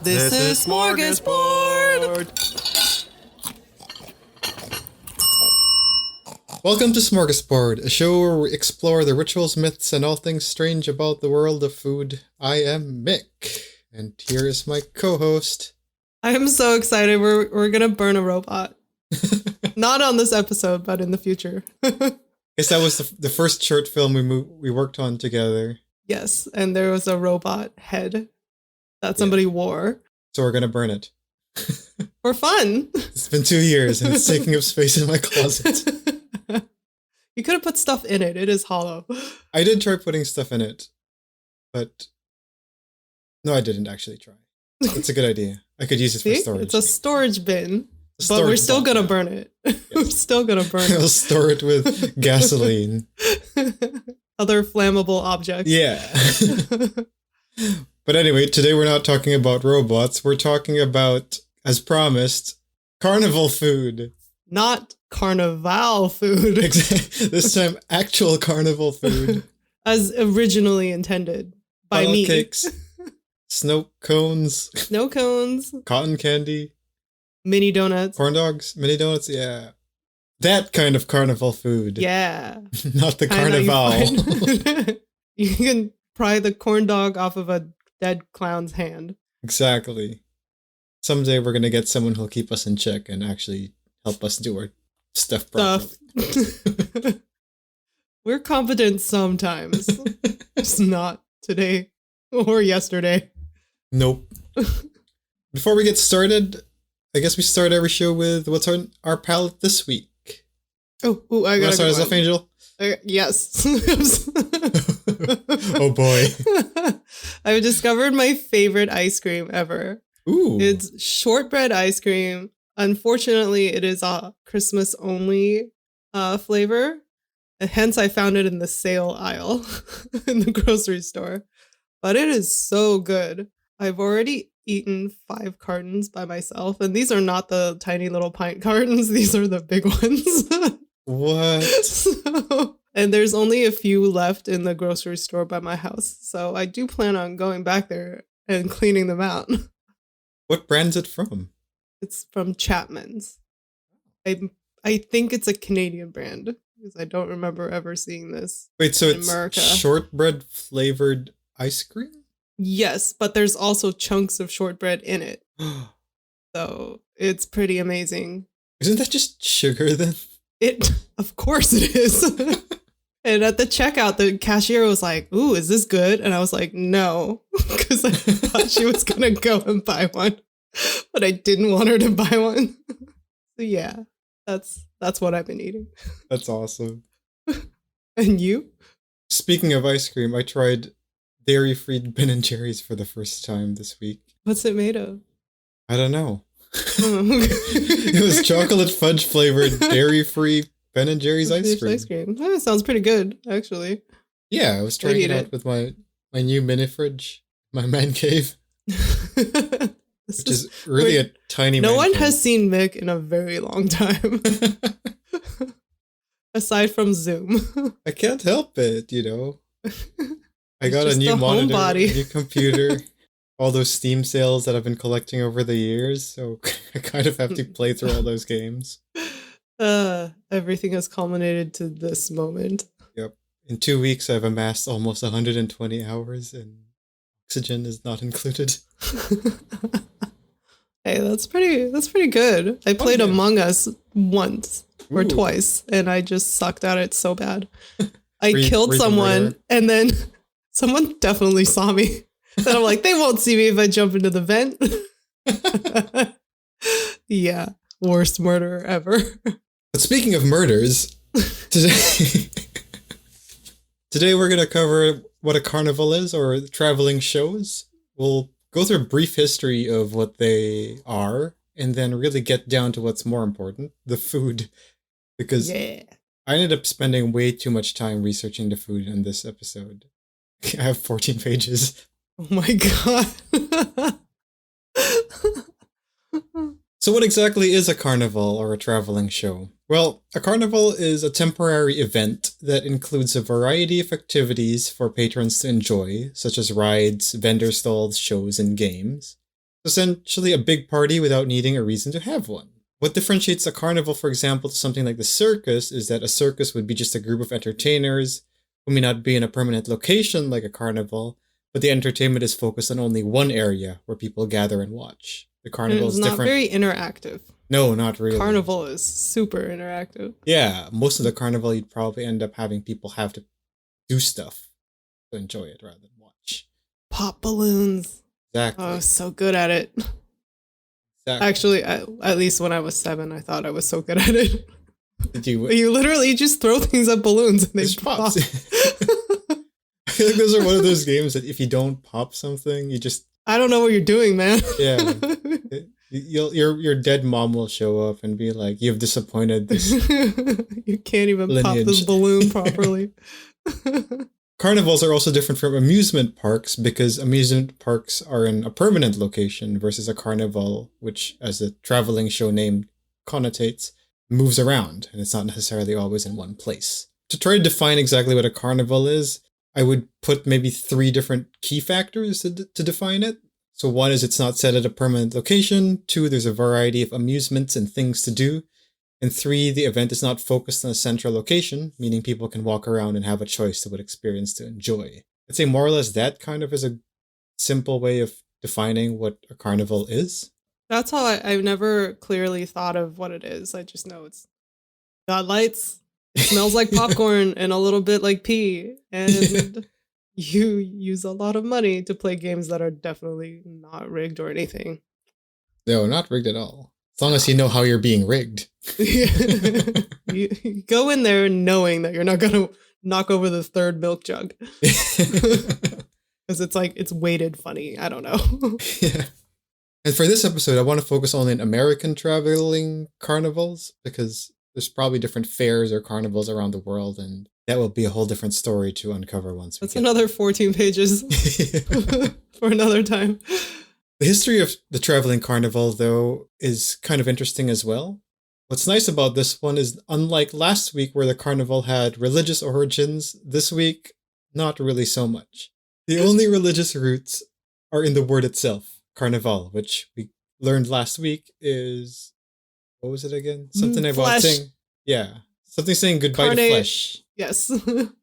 This is Smörgåsbord! Welcome to Smörgåsbord, a show where we explore the rituals, myths, and all things strange about the world of food. I am Mick, and here is my co-host. I am so excited. We're gonna burn a robot. Not on this episode, but in the future. Guess that was the first short film we worked on together. Yes, and there was a robot head that somebody wore. So we're gonna burn it. For fun. It's been 2 years and it's taking up space in my closet. You could have put stuff in it. It is hollow. I did try putting stuff in it, but no, I didn't actually try. That's a good idea. I could use it for storage. It's a storage bin, but we're still gonna burn it. Yes. We're still gonna burn it. I'll store it with gasoline. Other flammable objects. Yeah. But anyway, today we're not talking about robots. We're talking about, as promised, carnival food. Not Carnival food. This time, actual carnival food. As originally intended by me. Cakes, Sno-cones. Sno-cones. Cotton candy. Mini donuts. Corndogs. Mini donuts, yeah. That kind of carnival food. Yeah. Not the Carnival. You can pry the corn dog off of a dead clown's hand. Exactly. Someday we're going to get someone who'll keep us in check and actually help us do our stuff properly. We're competent sometimes. Just not today or yesterday. Nope. Before we get started, I guess we start every show with what's on our palate this week. Oh, I got to start us off, Angel? Yes. Oh boy. I've discovered my favorite ice cream ever. Ooh. It's shortbread ice cream. Unfortunately, it is a Christmas only flavor. And hence, I found it in the sale aisle in the grocery store. But it is so good. I've already eaten 5 cartons by myself. And these are not the tiny little pint cartons. These are the big ones. What? And there's only a few left in the grocery store by my house. So I do plan on going back there and cleaning them out. What brand's it from? It's from Chapman's. I think it's a Canadian brand because I don't remember ever seeing this. Wait, so in it's America. Shortbread flavored ice cream? Yes, but there's also chunks of shortbread in it. So it's pretty amazing. Isn't that just sugar then? Of course it is. And at the checkout, the cashier was like, "Ooh, is this good?" And I was like, "No," because I thought she was going to go and buy one, but I didn't want her to buy one. So yeah, that's what I've been eating. That's awesome. And you? Speaking of ice cream, I tried dairy-free Ben & Jerry's for the first time this week. What's it made of? I don't know. It was chocolate fudge flavored dairy-free Ben & Jerry's ice cream. Oh, it sounds pretty good, actually. Yeah, I was trying it out with my new mini fridge, my man cave. Which is really a tiny No one cave. has seen Mick in a very long time. Aside from Zoom. I can't help it, you know. I got a new monitor, a new computer, all those Steam sales that I've been collecting over the years, so I kind of have to play through all those games. Everything has culminated to this moment. Yep. In 2 weeks, I've amassed almost 120 hours, and oxygen is not included. Hey, that's pretty good. I played Among Us once or twice, and I just sucked at it so bad. I killed someone, and then someone definitely saw me. And I'm like, they won't see me if I jump into the vent. Yeah, worst murderer ever. But speaking of murders, today we're going to cover what a carnival is, or traveling shows. We'll go through a brief history of what they are, and then really get down to what's more important, the food. Because I ended up spending way too much time researching the food in this episode. I have 14 pages. Oh my god. So what exactly is a carnival or a traveling show? Well, a carnival is a temporary event that includes a variety of activities for patrons to enjoy, such as rides, vendor stalls, shows, and games. Essentially a big party without needing a reason to have one. What differentiates a carnival, for example, to something like the circus is that a circus would be just a group of entertainers who may not be in a permanent location like a carnival, but the entertainment is focused on only one area where people gather and watch. The carnival is not different. very interactive. No, not really. Carnival is super interactive. Yeah, most of the carnival you'd probably end up having people have to do stuff to enjoy it rather than watch. Pop balloons. Exactly. Oh, I was so good at it. Exactly. Actually, at least when I was 7, I thought I was so good at it. Did you? You literally just throw things at balloons and they pop. I feel like those are one of those games that if you don't pop something, you just... I don't know what you're doing, man. Yeah. Your dead mom will show up and be like, "You've disappointed this." You can't even lineage. Pop this balloon properly. Carnivals are also different from amusement parks because amusement parks are in a permanent location versus a carnival, which, as the traveling show name connotates, moves around and it's not necessarily always in one place. To try to define exactly what a carnival is, I would put maybe 3 different key factors to define it. So 1 is it's not set at a permanent location. 2, there's a variety of amusements and things to do. And 3, the event is not focused on a central location, meaning people can walk around and have a choice of what experience to enjoy. I'd say more or less that kind of is a simple way of defining what a carnival is. That's how I've never clearly thought of what it is. I just know it's got lights, it smells like popcorn and a little bit like pee, and you use a lot of money to play games that are definitely not rigged or anything. No, not rigged at all. As long as you know how you're being rigged. You go in there knowing that you're not going to knock over the 3rd milk jug. Because it's weighted funny. I don't know. Yeah. And for this episode, I want to focus only on American traveling carnivals because there's probably different fairs or carnivals around the world, and that will be a whole different story to uncover once. That's another 14 pages for another time. The history of the traveling carnival, though, is kind of interesting as well. What's nice about this one is, unlike last week where the carnival had religious origins, this week, not really so much. The only religious roots are in the word itself, carnival, which we learned last week is, what was it again? Something about saying, something saying goodbye to flesh. Yes.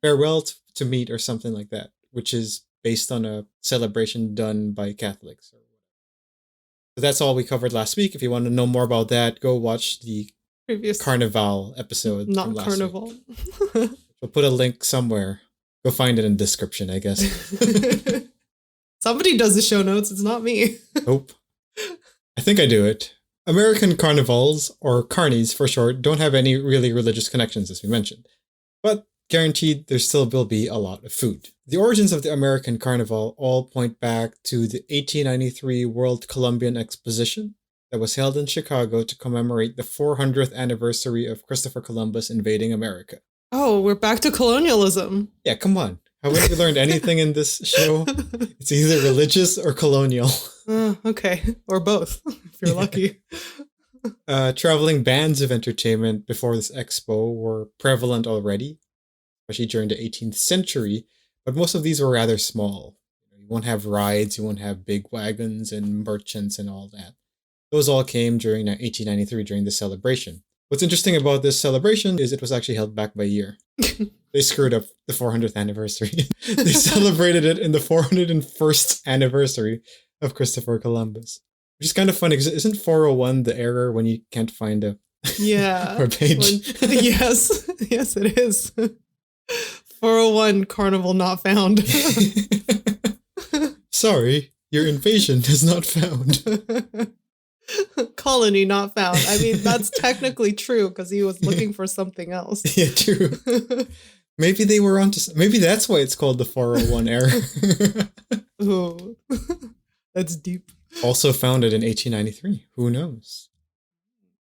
Farewell to meat or something like that, which is based on a celebration done by Catholics. So that's all we covered last week. If you want to know more about that, go watch the previous Carnival episode. Not from last Carnival. Week. We'll put a link somewhere. Go find it in the description, I guess. Somebody does the show notes. It's not me. Nope. I think I do it. American carnivals, or carnies for short, don't have any really religious connections, as we mentioned. But guaranteed, there still will be a lot of food. The origins of the American Carnival all point back to the 1893 World Columbian Exposition that was held in Chicago to commemorate the 400th anniversary of Christopher Columbus invading America. Oh, we're back to colonialism. Yeah, come on. Haven't we learned anything in this show? It's either religious or colonial. Okay. Or both, if you're lucky. Traveling bands of entertainment before this expo were prevalent already, especially during the 18th century, but most of these were rather small. You won't have rides, you won't have big wagons and merchants and all that. Those all came during 1893 during the celebration. What's interesting about this celebration is it was actually held back by a year. They screwed up the 400th anniversary. They celebrated it in the 401st anniversary of Christopher Columbus. Which is kind of funny because isn't 401 the error when you can't find a page? Yes, it is. 401 Carnival not found. Sorry, your invasion is not found. Colony not found. I mean, that's technically true because he was looking for something else. Yeah, true. Maybe they were onto. Maybe that's why it's called the 401 error. Ooh, that's deep. Also founded in 1893. Who knows?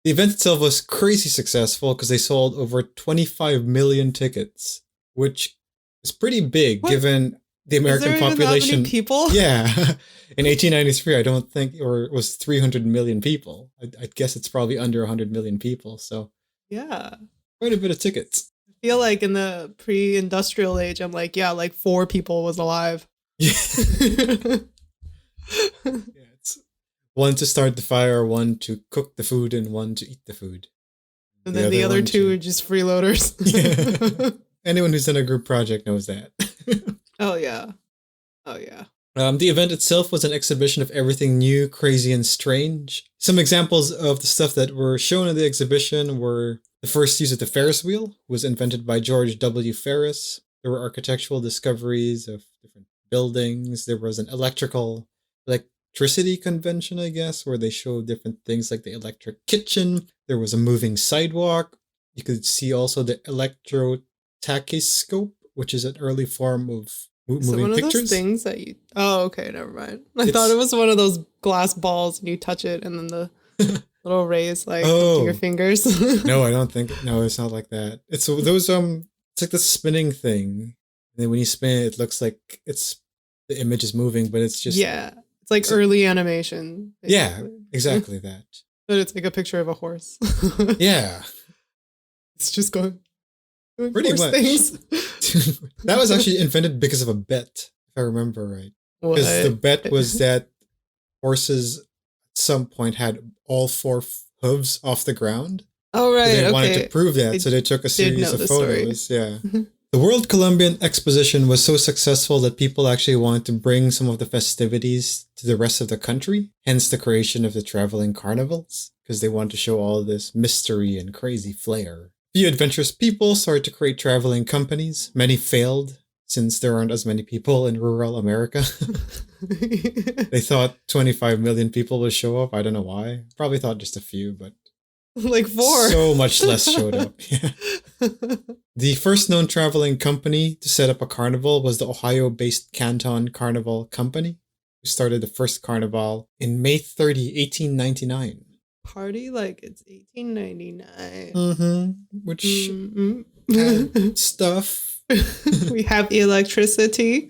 The event itself was crazy successful because they sold over 25 million tickets, which is pretty big given the American population. That many people? Yeah. In 1893, I don't think, or it was 300 million people. I guess it's probably under 100 million people. So yeah, quite a bit of tickets. I feel like in the pre-industrial age, I'm like, yeah, like 4 people was alive. Yeah. One to start the fire, one to cook the food, and one to eat the food. And then the other two are just freeloaders. Yeah. Anyone who's in a group project knows that. Oh, yeah. Oh, yeah. The event itself was an exhibition of everything new, crazy, and strange. Some examples of the stuff that were shown in the exhibition were the first use of the Ferris wheel, was invented by George W. Ferris. There were architectural discoveries of different buildings. There was an electricity convention, I guess, where they showed different things like the electric kitchen. There was a moving sidewalk. You could see also the electrotachyscope, which is an early form of moving one pictures. Of those things that you... Oh, okay, never mind. I thought it was one of those glass balls and you touch it and then the little rays to your fingers. No, I don't think... No, it's not like that. It's those... It's like the spinning thing. And then when you spin it, it looks like the image is moving, but it's just... Yeah. It's like early animation. Basically. Yeah, exactly that. But it's like a picture of a horse. Yeah. It's just going pretty much. Things. That was actually invented because of a bet, if I remember right. Because the bet was that horses at some point had all four hooves off the ground. Oh, right. They wanted to prove that, so they took a series of photos. Yeah. The World Columbian Exposition was so successful that people actually wanted to bring some of the festivities to the rest of the country, hence the creation of the traveling carnivals, because they wanted to show all this mystery and crazy flair. Few adventurous people started to create traveling companies. Many failed, since there aren't as many people in rural America. They thought 25 million people would show up. I don't know why. Probably thought just a few, but... Like 4. So much less showed up. Yeah. The first known traveling company to set up a carnival was the Ohio-based Canton Carnival Company, who started the first carnival in May 30, 1899. Party like it's 1899. Which had stuff. We have electricity.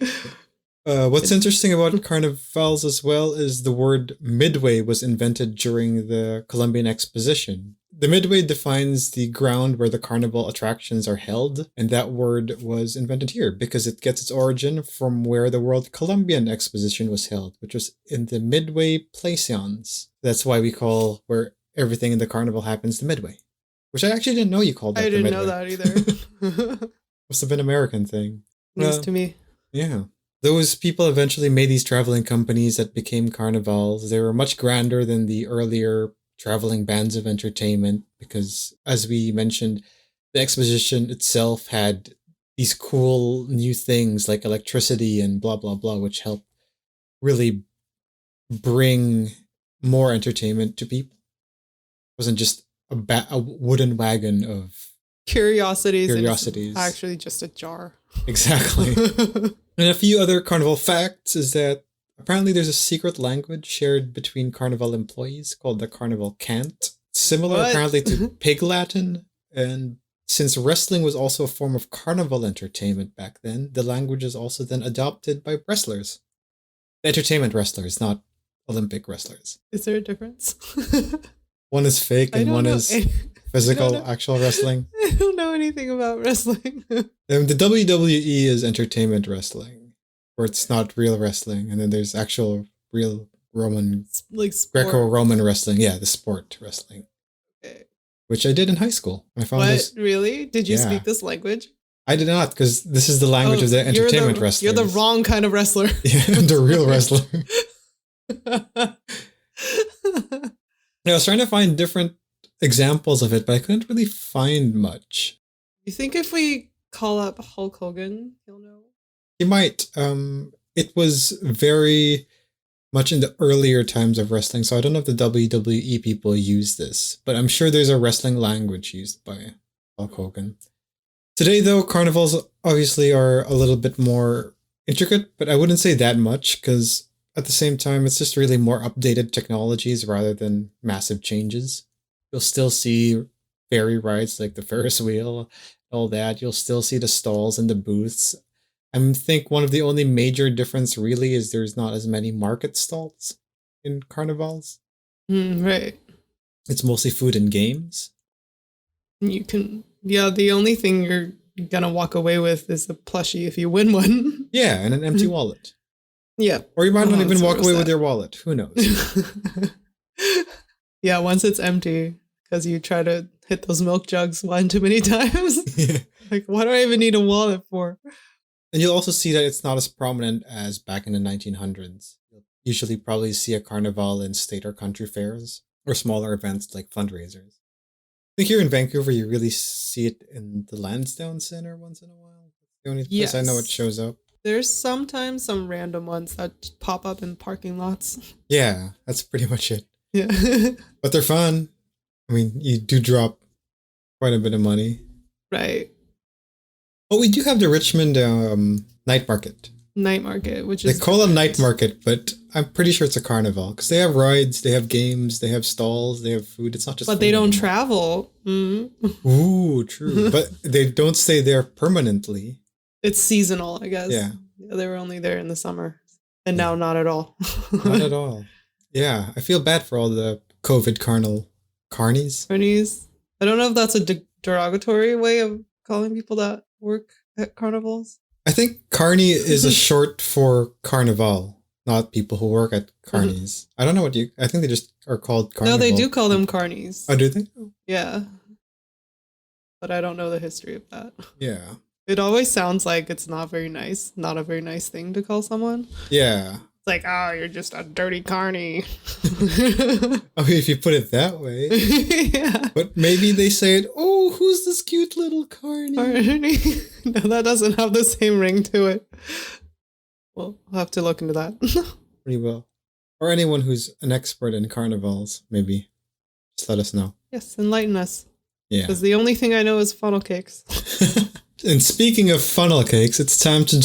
What's interesting about carnivals as well is the word midway was invented during the Columbian Exposition. The midway defines the ground where the carnival attractions are held, and that word was invented here because it gets its origin from where the World Columbian Exposition was held, which was in the Midway Plaisance. That's why we call where everything in the carnival happens the midway, which I actually didn't know you called that. I didn't know that either. Must have been an American thing. News to me. Yeah. Those people eventually made these traveling companies that became carnivals. They were much grander than the earlier traveling bands of entertainment because, as we mentioned, the exposition itself had these cool new things like electricity and blah, blah, blah, which helped really bring more entertainment to people. It wasn't just a wooden wagon of curiosities. Actually just a jar. Exactly. And a few other carnival facts is that apparently there's a secret language shared between carnival employees called the Carnival Cant. Similar apparently to Pig Latin. And since wrestling was also a form of carnival entertainment back then, the language is also then adopted by wrestlers. Entertainment wrestlers, not Olympic wrestlers. Is there a difference? One is fake and one is physical, actual wrestling. I don't know anything about wrestling. The WWE is entertainment wrestling, where it's not real wrestling. And then there's actual real Roman, like Greco-Roman wrestling. Yeah, the sport wrestling. Okay. Which I did in high school. I found this. Really? Did you speak this language? I did not, because this is the language of the entertainment wrestlers. You're the wrong kind of wrestler. Yeah, I'm the real wrestler. I was trying to find different examples of it, but I couldn't really find much. You think if we call up Hulk Hogan, he'll know? He might. It was very much in the earlier times of wrestling, so I don't know if the WWE people use this, but I'm sure there's a wrestling language used by Hulk Hogan. Today, though, carnivals obviously are a little bit more intricate, but I wouldn't say that much, because at the same time, it's just really more updated technologies rather than massive changes. You'll still see ferry rides like the Ferris wheel, all that. You'll still see the stalls and the booths. I think one of the only major difference really is there's not as many market stalls in carnivals. Right. It's mostly food and games. You can, the only thing you're gonna walk away with is a plushie if you win one. Yeah, and an empty wallet. Yeah. Or you might not even walk away with that. your wallet. Who knows? Yeah, once it's empty, because you try to hit those milk jugs one too many times. Like, what do I even need a wallet for? And you'll also see that it's not as prominent as back in the 1900s. You'll usually probably see a carnival in state or country fairs or smaller events like fundraisers. I think here in Vancouver, you really see it in the Lansdowne Center once in a while. That's the only place I know it shows up. There's sometimes some random ones that pop up in parking lots. Yeah, that's pretty much it. Yeah. But they're fun. I mean, you do drop quite a bit of money. Right. But we do have the Richmond night market. Night market, which They is call it night market, but I'm pretty sure it's a carnival because they have rides, they have games, they have stalls, they have food. It's not just. But they don't travel. Ooh, true. But they don't stay there permanently. It's seasonal, I guess. Yeah. They were only there in the summer, and now not at all. Not at all. Yeah, I feel bad for all the COVID carnies. Carnies. I don't know if that's a derogatory way of calling people that work at carnivals. I think carny is a short for carnival, not people who work at carnies. I don't know I think they just are called carnival. No, they do call them carnies. Oh, do they? Yeah. But I don't know the history of that. Yeah. It always sounds like it's not very nice, not a very nice thing to call someone. Yeah. It's like, oh, you're just a dirty carny. Oh, if you put it that way. Yeah. But maybe they say it, oh, who's this cute little carny? No, that doesn't have the same ring to it. Well, I'll have to look into that. Pretty well. Or anyone who's an expert in carnivals, maybe. Just let us know. Yes, enlighten us. Yeah. Because the only thing I know is funnel cakes. And speaking of funnel cakes, it's time to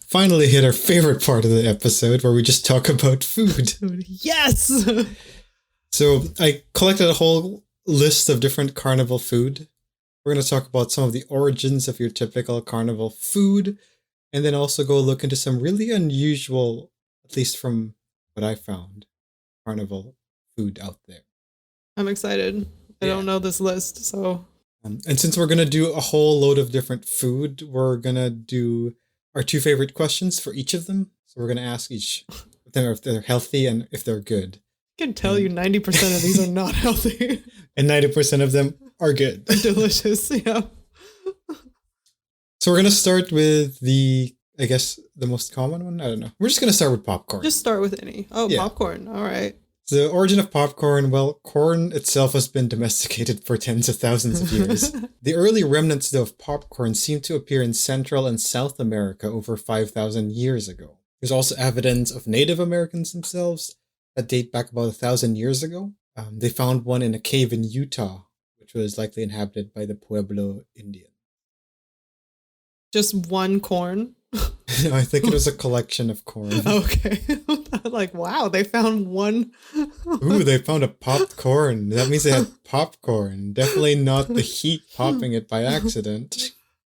finally hit our favorite part of the episode where we just talk about food. Yes! So I collected a whole list of different carnival food. We're going to talk about some of the origins of your typical carnival food, and then also go look into some really unusual, at least from what I found, carnival food out there. I'm excited. I don't know this list, so... And since we're going to do a whole load of different food, we're going to do our 2 favorite questions for each of them. So we're going to ask each of them if they're healthy and if they're good. I can tell you 90% of these are not healthy. And 90% of them are good. Delicious, yeah. So we're going to start with the most common one. I don't know. We're just going to start with popcorn. Just start with any. Oh, yeah. Popcorn. All right. The origin of popcorn, well, corn itself has been domesticated for tens of thousands of years. The early remnants, though, of popcorn seem to appear in Central and South America over 5,000 years ago. There's also evidence of Native Americans themselves that date back about 1,000 years ago. They found one in a cave in Utah, which was likely inhabited by the Pueblo Indians. Just one corn? I think it was a collection of corn. Okay. Like, wow, they found one. Ooh, they found a popped corn. That means they had popcorn. Definitely not the heat popping it by accident.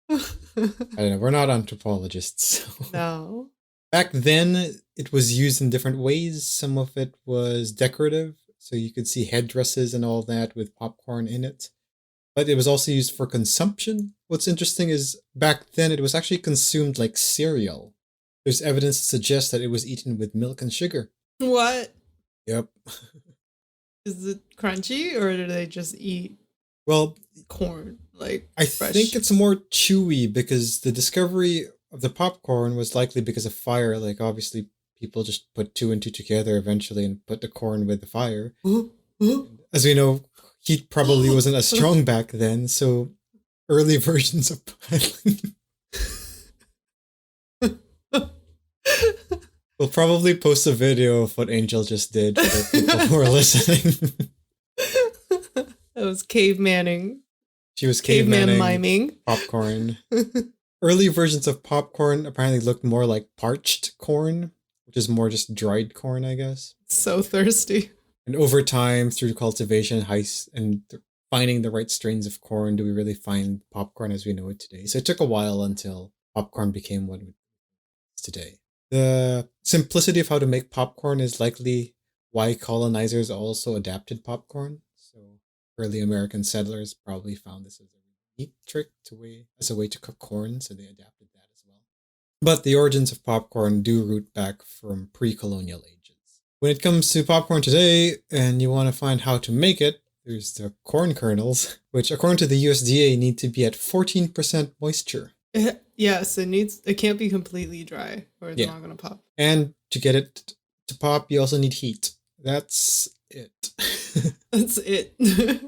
I don't know. We're not anthropologists. So. No. Back then, it was used in different ways. Some of it was decorative. So you could see headdresses and all that with popcorn in it. But it was also used for consumption. What's interesting is back then it was actually consumed like cereal. There's evidence to suggest that it was eaten with milk and sugar. What? Yep. Is it crunchy or do they just eat corn? Like I fresh? think it's more chewy because the discovery of the popcorn was likely because of fire. Like obviously people just put 2 and 2 together eventually and put the corn with the fire. As we know, heat probably wasn't as strong back then, so early versions of piling. We'll probably post a video of what Angel just did for people who are listening. That was cavemanning. She was caveman miming. Popcorn. Early versions of popcorn apparently looked more like parched corn, which is more just dried corn, I guess. So thirsty. And over time, through cultivation, and finding the right strains of corn, do we really find popcorn as we know it today? So it took a while until popcorn became what it is today. The simplicity of how to make popcorn is likely why colonizers also adapted popcorn. So early American settlers probably found this as a neat trick as a way to cook corn, so they adapted that as well. But the origins of popcorn do root back from pre-colonial ages. When it comes to popcorn today, and you want to find how to make it, there's the corn kernels, which according to the USDA need to be at 14% moisture. Yes, it can't be completely dry or it's not going to pop. And to get it to pop, you also need heat. That's it. That's it.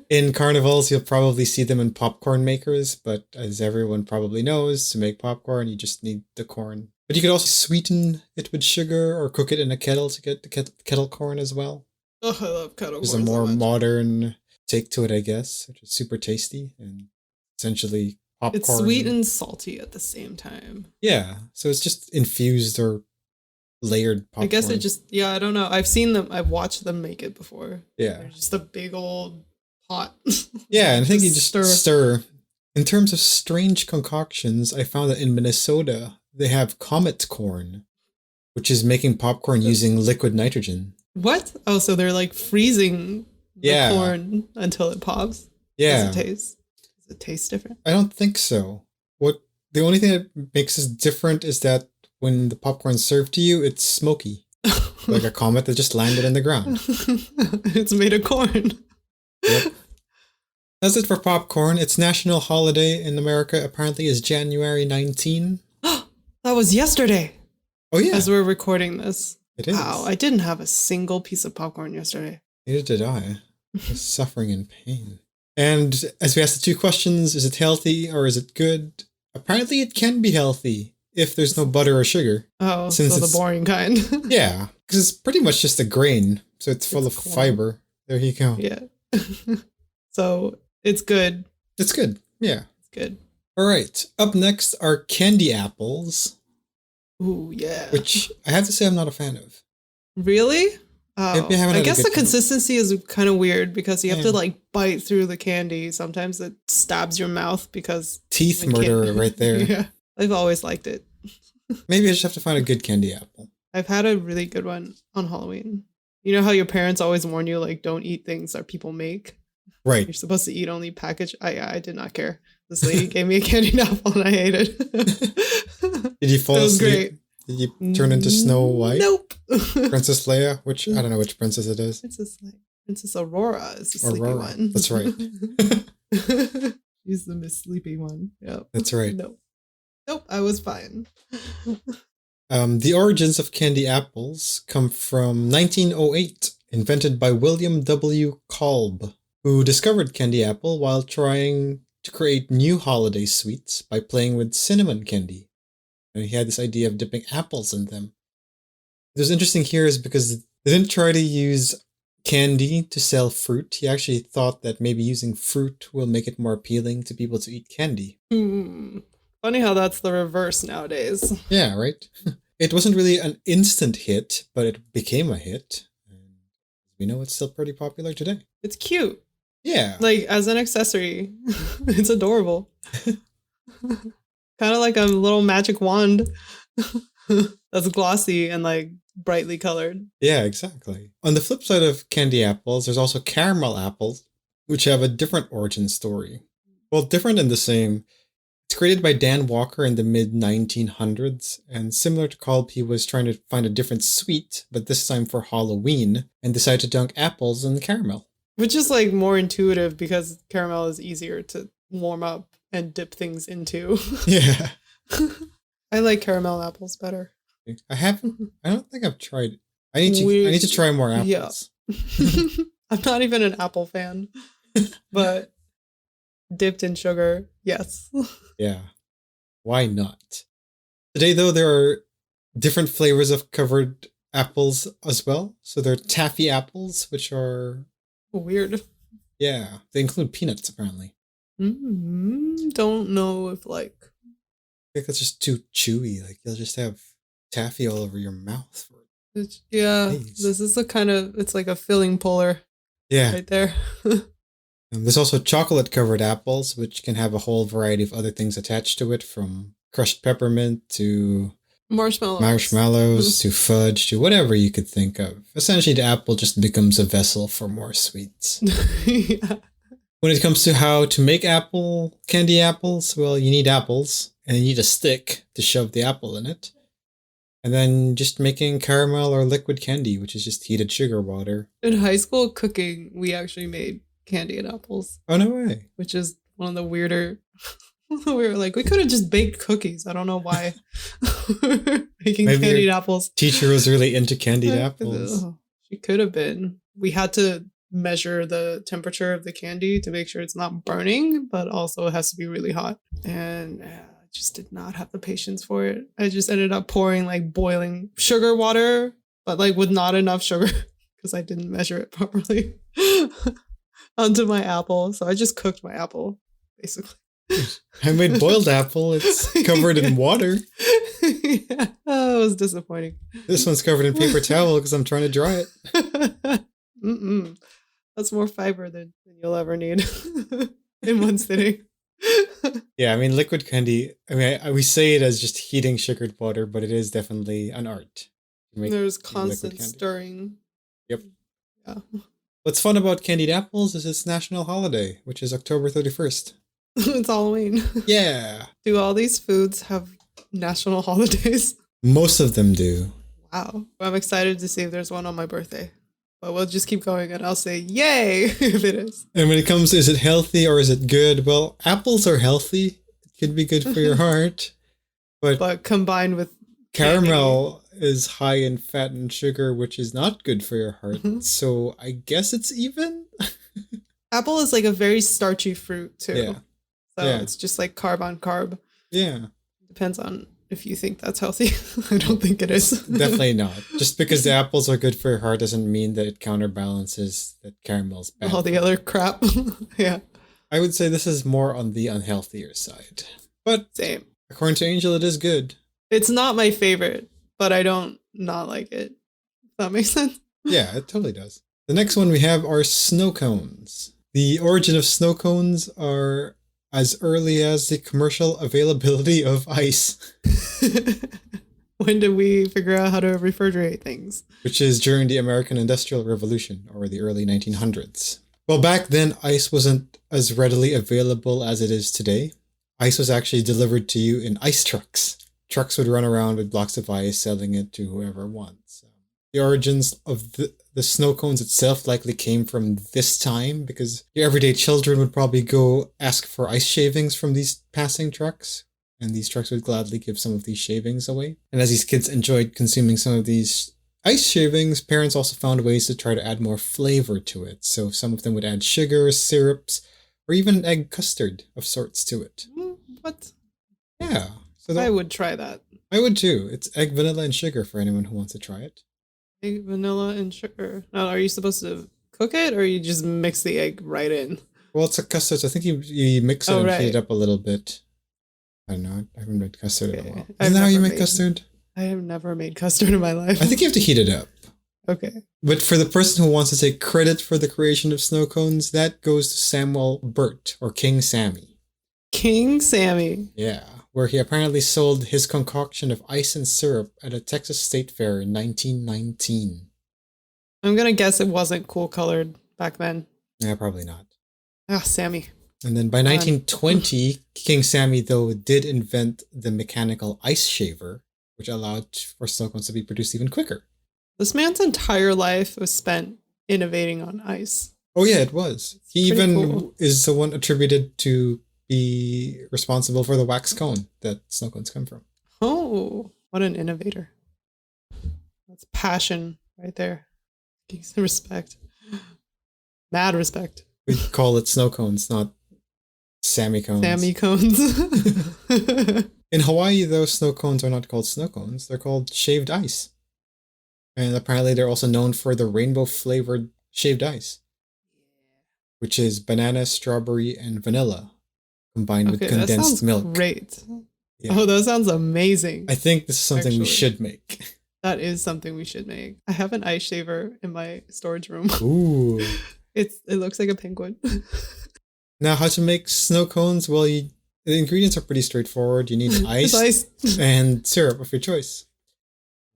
In carnivals, you'll probably see them in popcorn makers, but as everyone probably knows, to make popcorn, you just need the corn. But you could also sweeten it with sugar or cook it in a kettle to get the kettle corn as well. Oh, I love kettle corn. There's a more modern take to it, I guess, which is super tasty and essentially popcorn. It's sweet and salty at the same time. Yeah, so it's just infused or layered popcorn. I guess it just, I don't know. I've watched them make it before. Yeah. They're just a big old pot. Yeah, and I think you just stir. In terms of strange concoctions, I found that in Minnesota, they have comet corn, which is making popcorn using liquid nitrogen. What? Oh, so they're like freezing the corn until it pops? Yeah. Does it taste different? I don't think so. The only thing that makes it different is that when the popcorn's served to you, it's smoky. Like a comet that just landed in the ground. It's made of corn. Yep. That's it for popcorn. Its national holiday in America apparently is January 19. That was yesterday. Oh, yeah. As we're recording this. It is. Wow, I didn't have a single piece of popcorn yesterday. Neither did I. I was suffering in pain. And as we asked the two questions, is it healthy or is it good? Apparently it can be healthy if there's no butter or sugar. Oh, so the boring kind. Yeah, because it's pretty much just a grain. So it's full of corn. Fiber. There you go. Yeah. So it's good. It's good. Yeah. It's good. All right. Up next are candy apples. Ooh, yeah. Which I have to say I'm not a fan of. Really? Oh, I guess the time. consistency is kind of weird because you have to like bite through the candy. Sometimes it stabs your mouth because... Teeth murderer right there. Yeah. I've always liked it. Maybe I just have to find a good candy apple. I've had a really good one on Halloween. You know how your parents always warn you, like, don't eat things that people make? Right. You're supposed to eat only packaged. I did not care. This lady gave me a candied apple and I ate it. Did you fall asleep? Great. Did you turn into Snow White? Nope. Princess Leia? I don't know which princess it is. Princess Aurora is the sleepy one. That's right. She's the Miss Sleepy one. Yep. That's right. Nope, I was fine. The origins of candy apples come from 1908, invented by William W. Kolb, who discovered candy apple while trying to create new holiday sweets by playing with cinnamon candy. And he had this idea of dipping apples in them. What's interesting here is because they didn't try to use candy to sell fruit. He actually thought that maybe using fruit will make it more appealing to people to eat candy. Funny how that's the reverse nowadays. Yeah, right? It wasn't really an instant hit, but it became a hit. And we know it's still pretty popular today. It's cute. Yeah. Like, as an accessory. It's adorable. Kind of like a little magic wand that's glossy and like brightly colored. Yeah, exactly. On the flip side of candy apples, there's also caramel apples, which have a different origin story. Well, different and the same. It's created by Dan Walker in the mid-1900s, and similar to Kolb, he was trying to find a different sweet, but this time for Halloween, and decided to dunk apples in caramel. Which is like more intuitive because caramel is easier to warm up and dip things into. Yeah. I like caramel apples better. I don't think I've tried. I need to try more apples. Yeah. I'm not even an apple fan, but dipped in sugar, yes. Yeah. Why not? Today, though, there are different flavors of covered apples as well. So there are taffy apples, which are... weird. Yeah. They include peanuts, apparently. Don't know if like... I think that's just too chewy. Like, you'll just have taffy all over your mouth. Yeah. This is the kind of... It's like a filling puller. Yeah. Right there. There's also chocolate-covered apples, which can have a whole variety of other things attached to it, from crushed peppermint to marshmallows to fudge to whatever you could think of. Essentially, the apple just becomes a vessel for more sweets. Yeah. When it comes to how to make candy apples, well, you need apples, and you need a stick to shove the apple in it. And then just making caramel or liquid candy, which is just heated sugar water. In high school cooking, we actually made candied apples. Oh, no way. Which is one of the weirder. We were like, we could have just baked cookies. I don't know why. Making Maybe candied apples. Teacher was really into candied apples. She could have been. We had to measure the temperature of the candy to make sure it's not burning, but also it has to be really hot. And I just did not have the patience for it. I just ended up pouring like boiling sugar water, but like with not enough sugar because I didn't measure it properly onto my apple. So I just cooked my apple, basically. I made boiled apple. It's covered in water. Yeah. Oh, it was disappointing. This one's covered in paper towel because I'm trying to dry it. That's more fiber than you'll ever need in one sitting. Yeah, I mean, liquid candy, I mean, we say it as just heating sugared water, but it is definitely an art. There's constant stirring. Yep. Yeah. What's fun about candied apples is its national holiday, which is October 31st. It's Halloween. Yeah. Do all these foods have national holidays? Most of them do. Wow. I'm excited to see if there's one on my birthday. But we'll just keep going and I'll say, yay, if it is. And when it comes to, is it healthy or is it good? Well, apples are healthy. It could be good for your heart. But combined with caramel is high in fat and sugar, which is not good for your heart. So I guess it's even. Apple is like a very starchy fruit too. Yeah. So it's just like carb on carb. Yeah. Depends on if you think that's healthy. I don't think it is. Definitely not. Just because the apples are good for your heart doesn't mean that it counterbalances that caramel's bad. All the other crap. Yeah. I would say this is more on the unhealthier side. But same. According to Angel, it is good. It's not my favorite, but I don't not like it. If that makes sense? Yeah, it totally does. The next one we have are snow cones. The origin of snow cones are as early as the commercial availability of ice. When did we figure out how to refrigerate things? Which is during the American Industrial Revolution, or the early 1900s. Well, back then, ice wasn't as readily available as it is today. Ice was actually delivered to you in ice trucks. Trucks would run around with blocks of ice, selling it to whoever wants. The origins of the snow cones itself likely came from this time, because your everyday children would probably go ask for ice shavings from these passing trucks, and these trucks would gladly give some of these shavings away. And as these kids enjoyed consuming some of these ice shavings, parents also found ways to try to add more flavor to it. So some of them would add sugar, syrups, or even egg custard of sorts to it. What? Yeah. So I would try that. I would too. It's egg, vanilla, and sugar for anyone who wants to try it. Egg, vanilla, and sugar. Now, are you supposed to cook it, or you just mix the egg right in? Well, it's a custard, so I think you mix it and heat it up a little bit. I don't know. I haven't made custard in a while. Isn't that how you make custard? I have never made custard in my life. I think you have to heat it up. Okay. But for the person who wants to take credit for the creation of snow cones, that goes to Samuel Burt, or King Sammy. King Sammy. Yeah, where he apparently sold his concoction of ice and syrup at a Texas state fair in 1919. I'm going to guess it wasn't cool colored back then. Yeah, probably not. Ah, Sammy. And then by 1920, King Sammy, though, did invent the mechanical ice shaver, which allowed for snow cones to be produced even quicker. This man's entire life was spent innovating on ice. Oh yeah, it was. He even is the one attributed to be responsible for the wax cone that snow cones come from. Oh, what an innovator. That's passion right there. Respect. Mad respect. We call it snow cones, not Sammy cones. Sammy cones. In Hawaii, though, snow cones are not called snow cones. They're called shaved ice. And apparently they're also known for the rainbow-flavored shaved ice, which is banana, strawberry, and vanilla combined with condensed milk. Great. Yeah. Oh, that sounds amazing. I think this is something we should make. That is something we should make. I have an ice shaver in my storage room. Ooh. It looks like a penguin. Now, how to make snow cones? Well, the ingredients are pretty straightforward. You need ice and syrup of your choice.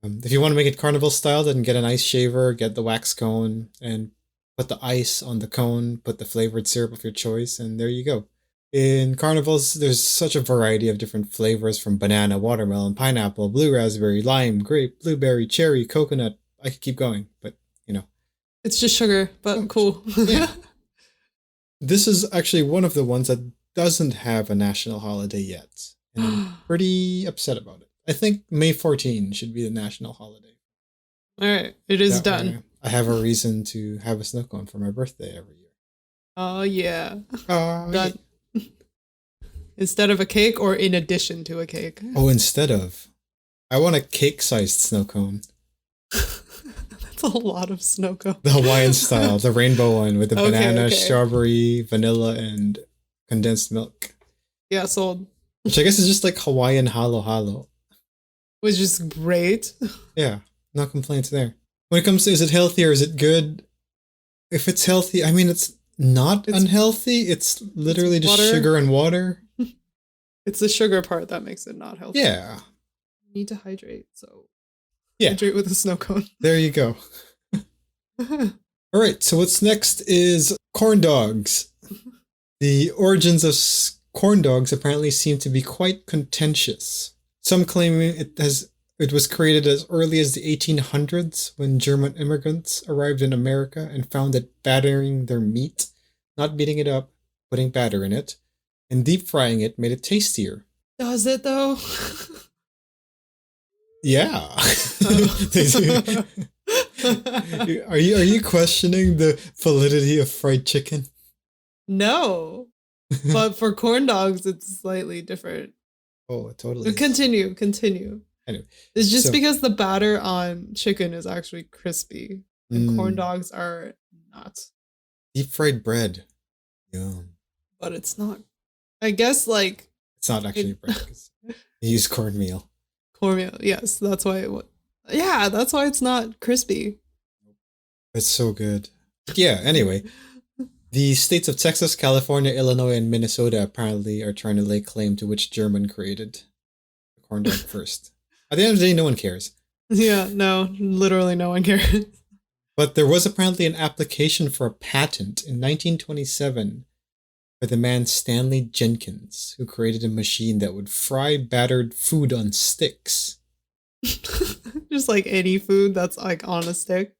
If you want to make it carnival style, then get an ice shaver, get the wax cone, and put the ice on the cone, put the flavored syrup of your choice, and there you go. In Carnivals, there's such a variety of different flavors from banana, watermelon, pineapple, blue raspberry, lime, grape, blueberry, cherry, coconut. I could keep going, but you know. It's just sugar, but cool. Yeah. This is actually one of the ones that doesn't have a national holiday yet. And I'm pretty upset about it. I think May 14 should be the national holiday. All right, it is done. I have a reason to have a snow cone for my birthday every year. Oh, yeah. Done. Yeah. Instead of a cake or in addition to a cake? Oh, instead of. I want a cake-sized snow cone. That's a lot of snow cone. The Hawaiian style, the rainbow one with the banana, strawberry, vanilla, and condensed milk. Yeah, sold. Which I guess is just like Hawaiian halo halo. Which is great. Yeah, no complaints there. When it comes to is it healthy or is it good? If it's healthy, I mean, it's not unhealthy. It's literally just sugar and water. It's the sugar part that makes it not healthy. Yeah. You need to hydrate, so yeah. Hydrate with a snow cone. There you go. All right, so what's next is corn dogs. The origins of corn dogs apparently seem to be quite contentious. Some claim it was created as early as the 1800s when German immigrants arrived in America and found that battering their meat, not beating it up, putting batter in it, and deep frying it made it tastier. Does it though? Yeah. Are you questioning the validity of fried chicken? No. But for corn dogs, it's slightly different. Oh, totally. Continue. Anyway, it's just because the batter on chicken is actually crispy and corn dogs are not. Deep fried bread. Yum. But it's not. I guess like it's not actually bread. They use cornmeal. Cornmeal, yes. That's why that's why it's not crispy. It's so good. Yeah, anyway. The states of Texas, California, Illinois, and Minnesota apparently are trying to lay claim to which German created the corn dog first. At the end of the day, no one cares. Yeah, no, literally no one cares. But there was apparently an application for a patent in 1927 by the man Stanley Jenkins, who created a machine that would fry battered food on sticks. Just like any food that's like on a stick.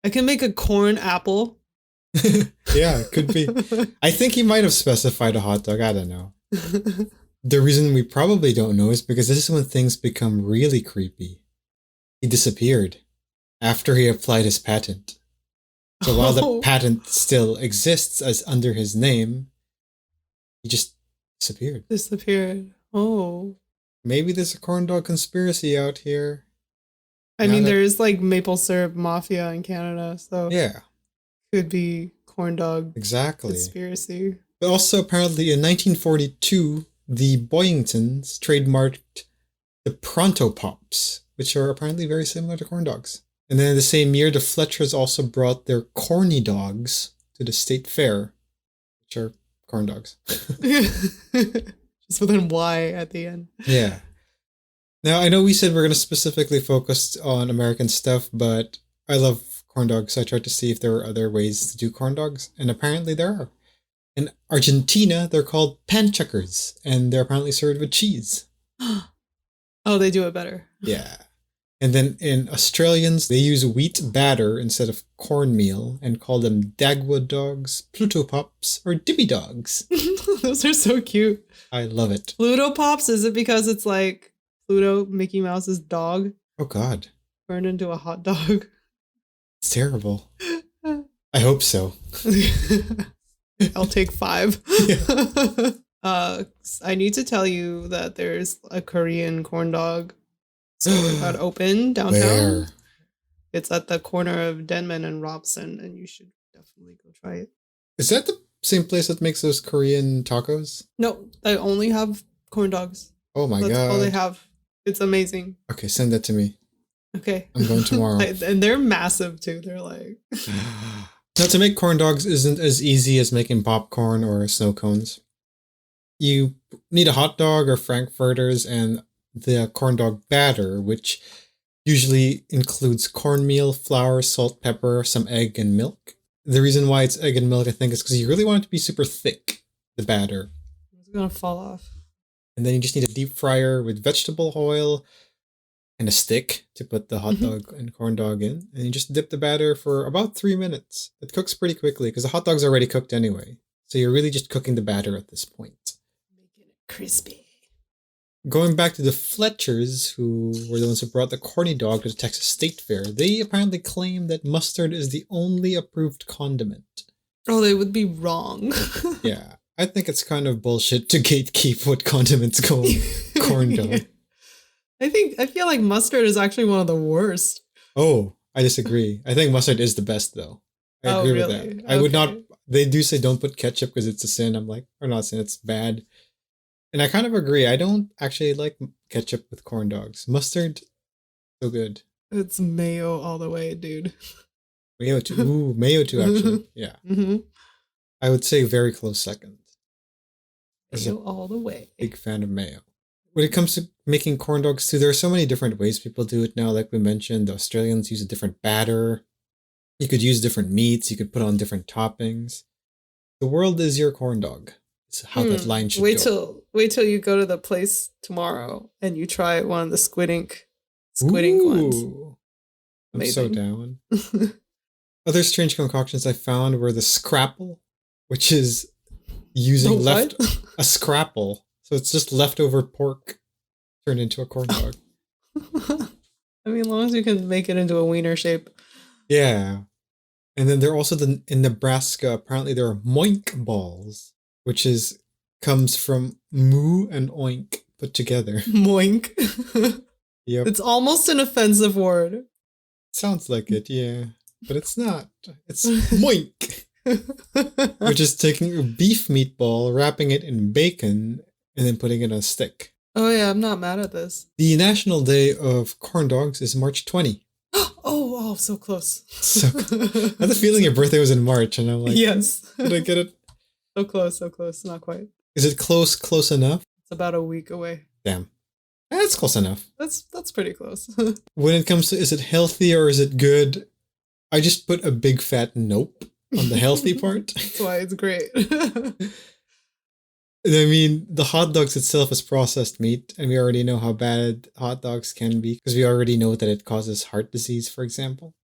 I can make a corn apple. Yeah, it could be. I think he might have specified a hot dog. I don't know. The reason we probably don't know is because this is when things become really creepy. He disappeared after he applied his patent. So while the patent still exists as under his name, he just disappeared. Oh. Maybe there's a corn dog conspiracy out here. I mean, there's like maple syrup mafia in Canada, so yeah, could be corn dog conspiracy. But also apparently in 1942, the Boyingtons trademarked the Pronto Pops, which are apparently very similar to corn dogs. And then in the same year, the Fletchers also brought their corny dogs to the state fair, which are corn dogs. Just with an Y at the end. Yeah. Now, I know we said we're going to specifically focus on American stuff, but I love corn dogs, so I tried to see if there were other ways to do corn dogs, and apparently there are. In Argentina, they're called panchuckers, and they're apparently served with cheese. Oh, they do it better. Yeah. And then in Australians, they use wheat batter instead of cornmeal and call them Dagwood dogs, Pluto Pops, or Dibby dogs. Those are so cute. I love it. Pluto Pops, is it because it's like Pluto, Mickey Mouse's dog? Oh, God. Turned into a hot dog. It's terrible. I hope so. I'll take 5. Yeah. I need to tell you that there's a Korean corn dog store that opened downtown. Where? It's at the corner of Denman and Robson, and you should definitely go try it. Is that the same place that makes those Korean tacos? No, they only have corn dogs. Oh my God. That's all they have. It's amazing. Okay, send that to me. Okay. I'm going tomorrow. And they're massive too. They're like... Now, to make corn dogs isn't as easy as making popcorn or snow cones. You need a hot dog or frankfurters and the corn dog batter, which usually includes cornmeal, flour, salt, pepper, some egg, and milk. The reason why it's egg and milk, I think, is because you really want it to be super thick, the batter. gonna fall off. And then you just need a deep fryer with vegetable oil and a stick to put the hot dog and corn dog in. And you just dip the batter for about 3 minutes. It cooks pretty quickly because the hot dog's already cooked anyway. So you're really just cooking the batter at this point. Making it crispy. Going back to the Fletchers, who were the ones who brought the corny dog to the Texas State Fair, they apparently claim that mustard is the only approved condiment. Oh, they would be wrong. Yeah, I think it's kind of bullshit to gatekeep what condiments go on corn dog. I feel like mustard is actually one of the worst. Oh, I disagree. I think mustard is the best, though. I agree with that. I would not. They do say don't put ketchup because it's a sin. I'm like, or not a sin, it's bad. And I kind of agree. I don't actually like ketchup with corn dogs. Mustard, so good. It's mayo all the way, dude. Mayo too. Ooh, mayo too, actually. Yeah. Mm-hmm. I would say very close second. Mayo all the way. Big fan of mayo. When it comes to making corn dogs too, there are so many different ways people do it now. Like we mentioned, the Australians use a different batter. You could use different meats. You could put on different toppings. The world is your corn dog. It's how that line should go. Wait till you go to the place tomorrow and you try one of the squid ink ones. I'm so down. Other strange concoctions I found were the scrapple, which is using a scrapple. So it's just leftover pork turned into a corn dog. I mean, as long as you can make it into a wiener shape. Yeah. And then there are also in Nebraska, apparently there are moink balls, which comes from moo and oink put together. Moink. Yep. It's almost an offensive word. Sounds like it, yeah. But it's not. It's moink. Which is taking a beef meatball, wrapping it in bacon, and then putting it on a stick. Oh yeah, I'm not mad at this. The National Day of Corn Dogs is March 20. Oh, so close. So I had the feeling your birthday was in March, and I'm like, yes. Did I get it? So close, not quite. Is it close enough? It's about a week away. Damn. That's close enough. That's pretty close. When it comes to is it healthy or is it good, I just put a big fat nope on the healthy part. That's why it's great. I mean, the hot dogs itself is processed meat, and we already know how bad hot dogs can be because we already know that it causes heart disease, for example.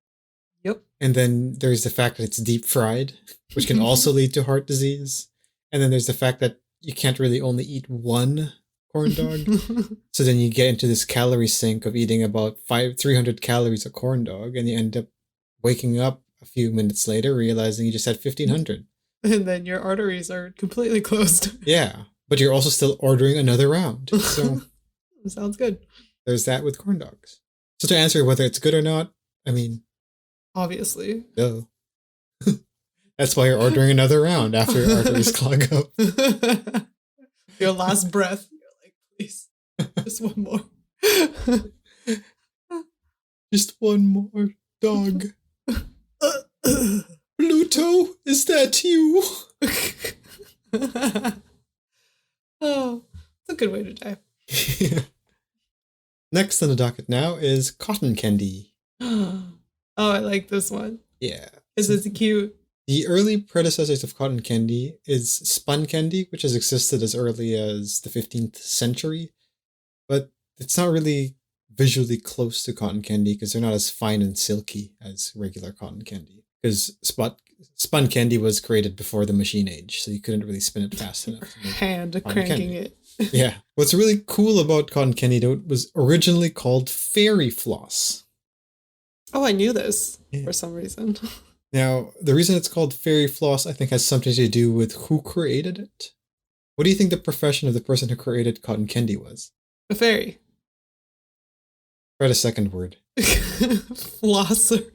Yep. And then there's the fact that it's deep fried, which can also lead to heart disease. And then there's the fact that you can't really only eat one corn dog. So then you get into this calorie sink of eating about 300 calories a corn dog, and you end up waking up a few minutes later realizing you just had 1,500. And then your arteries are completely closed. Yeah, but you're also still ordering another round. So sounds good. There's that with corn dogs. So to answer whether it's good or not, I mean, obviously. Duh. That's why you're ordering another round after your arteries clog up. Your last breath, you're like, please, just one more. Just one more dog. Pluto, is that you? Oh, it's a good way to die. Yeah. Next on the docket now is cotton candy. Oh, I like this one. Yeah. It's cute. The early predecessors of cotton candy is spun candy, which has existed as early as the 15th century. But it's not really visually close to cotton candy because they're not as fine and silky as regular cotton candy. Because spun candy was created before the machine age, so you couldn't really spin it fast enough. Hand cranking it. Yeah. What's really cool about cotton candy, though, it was originally called fairy floss. Oh, I knew this for some reason. Now, the reason it's called fairy floss, I think, has something to do with who created it. What do you think the profession of the person who created cotton candy was? A fairy. Try the second word. Flosser.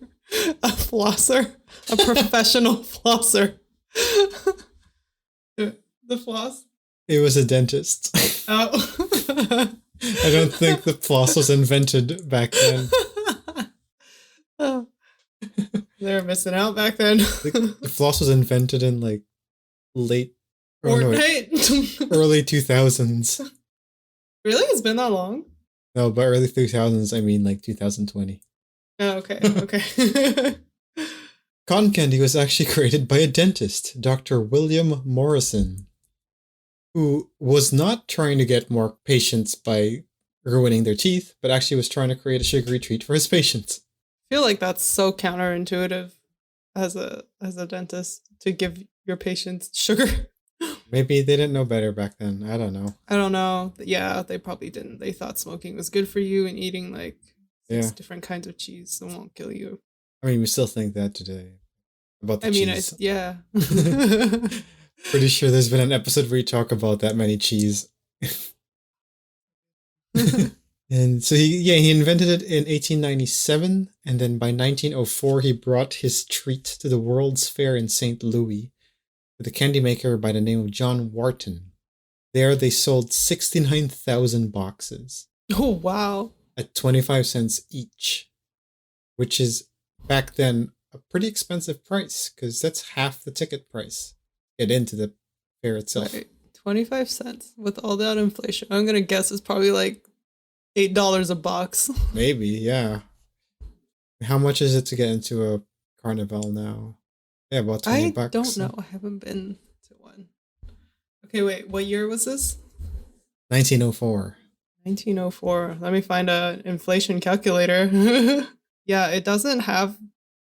A flosser. A professional flosser. The floss? It was a dentist. Oh. I don't think the floss was invented back then. Oh. They were missing out back then. The floss was invented in like early 2000s. Really? It's been that long? No, by early 2000s, I mean like 2020. Oh, okay. Cotton candy was actually created by a dentist, Dr. William Morrison, who was not trying to get more patients by ruining their teeth, but actually was trying to create a sugary treat for his patients. I feel like that's so counterintuitive as a dentist to give your patients sugar. Maybe they didn't know better back then. I don't know. I don't know. Yeah, they probably didn't. They thought smoking was good for you and eating like 6 different kinds of cheese that won't kill you. I mean, we still think that today about the cheese. Yeah. Pretty sure there's been an episode where you talk about that many cheese. And so he invented it in 1897, and then by 1904 he brought his treat to the World's Fair in St. Louis with a candy maker by the name of John Wharton. There they sold 69,000 boxes. Oh, wow. At 25 cents each, which is back then a pretty expensive price because that's half the ticket price to get into the fair itself. Right. 25 cents with all that inflation. I'm going to guess it's probably like $8 a box. Maybe, yeah. How much is it to get into a Carnival now? Yeah, about 20 bucks. I don't know. I haven't been to one. Okay, wait. What year was this? 1904. 1904. Let me find an inflation calculator. Yeah, it doesn't have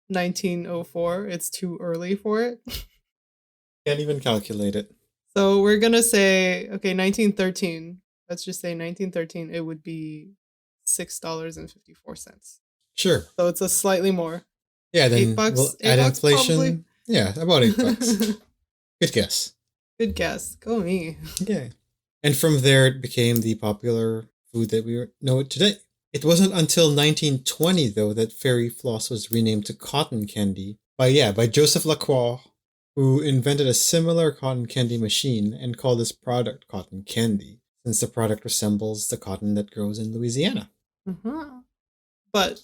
1904. It's too early for it. Can't even calculate it. So we're going to say, okay, 1913. Let's just say 1913. It would be $6.54. Sure. So it's a slightly more. Yeah, then $8. We'll add inflation. Probably. Yeah, about $8. Good guess. Good guess. Go me. Okay. And from there, it became the popular food that we know it today. It wasn't until 1920, though, that fairy floss was renamed to cotton candy by Joseph Lacroix, who invented a similar cotton candy machine and called this product cotton candy, since the product resembles the cotton that grows in Louisiana. Uh-huh. But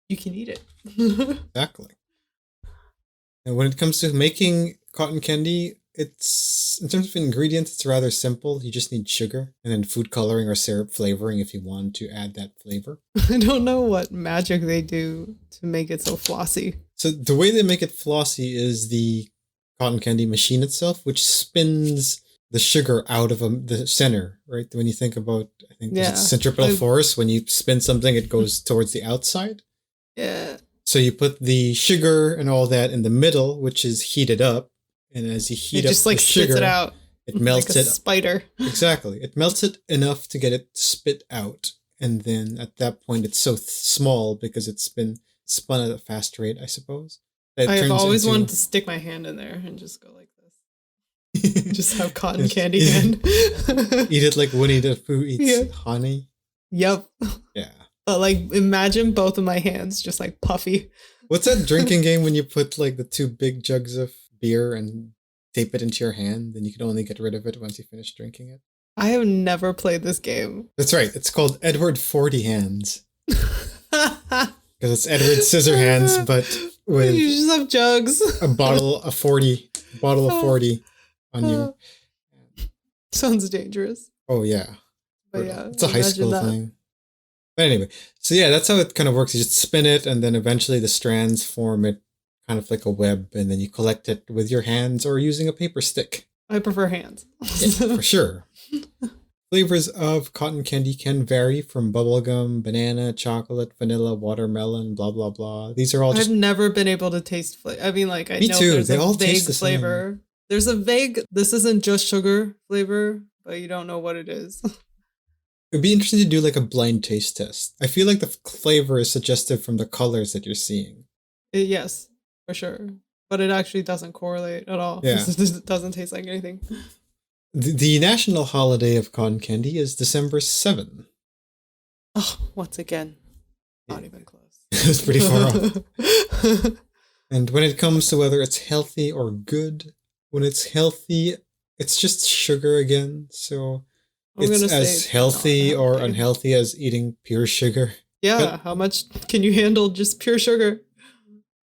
you can eat it. Exactly. And when it comes to making cotton candy, it's, in terms of ingredients, it's rather simple. You just need sugar and then food coloring or syrup flavoring if you want to add that flavor. I don't know what magic they do to make it so flossy. So the way they make it flossy is the cotton candy machine itself, which spins the sugar out of the center, right? When you think about, I think it's centripetal force. When you spin something, it goes towards the outside. Yeah. So you put the sugar and all that in the middle, which is heated up. And as you heat up just like the sugar, spits it out. It melts like a spider. Exactly. It melts it enough to get it spit out. And then at that point, it's so small because it's been spun at a fast rate, I suppose. I've always wanted to stick my hand in there and just go like this. Just have cotton candy hand. Eat it like Winnie the Pooh eats honey. Yep. Yeah. But like, imagine both of my hands just like puffy. What's that drinking game when you put like the 2 big jugs of beer and tape it into your hand, then you can only get rid of it once you finish drinking it? I have never played this game. That's right. It's called Edward 40 Hands. Because it's Edward Scissorhands, but with you just have jugs. a bottle of 40 on you. Sounds dangerous. Oh yeah. But yeah, it's a high school thing. But anyway, so yeah, that's how it kind of works. You just spin it, and then eventually the strands form it kind of like a web, and then you collect it with your hands or using a paper stick. I prefer hands. Yeah, for sure. Flavors of cotton candy can vary from bubblegum, banana, chocolate, vanilla, watermelon, blah, blah, blah. These are all just... I've never been able to taste flavor. I mean, like, I Me know too. there's they a all vague taste the flavor. Same. There's a vague, this isn't just sugar flavor, but you don't know what it is. It'd be interesting to do like a blind taste test. I feel like the flavor is suggestive from the colors that you're seeing. Yes, for sure. But it actually doesn't correlate at all. Yeah. It doesn't taste like anything. The national holiday of cotton candy is December 7. Oh, once again, not even close. It's pretty far off. And when it comes to whether it's healthy or good, when it's healthy, it's just sugar again. So it's as healthy or unhealthy as eating pure sugar. Yeah, but how much can you handle just pure sugar?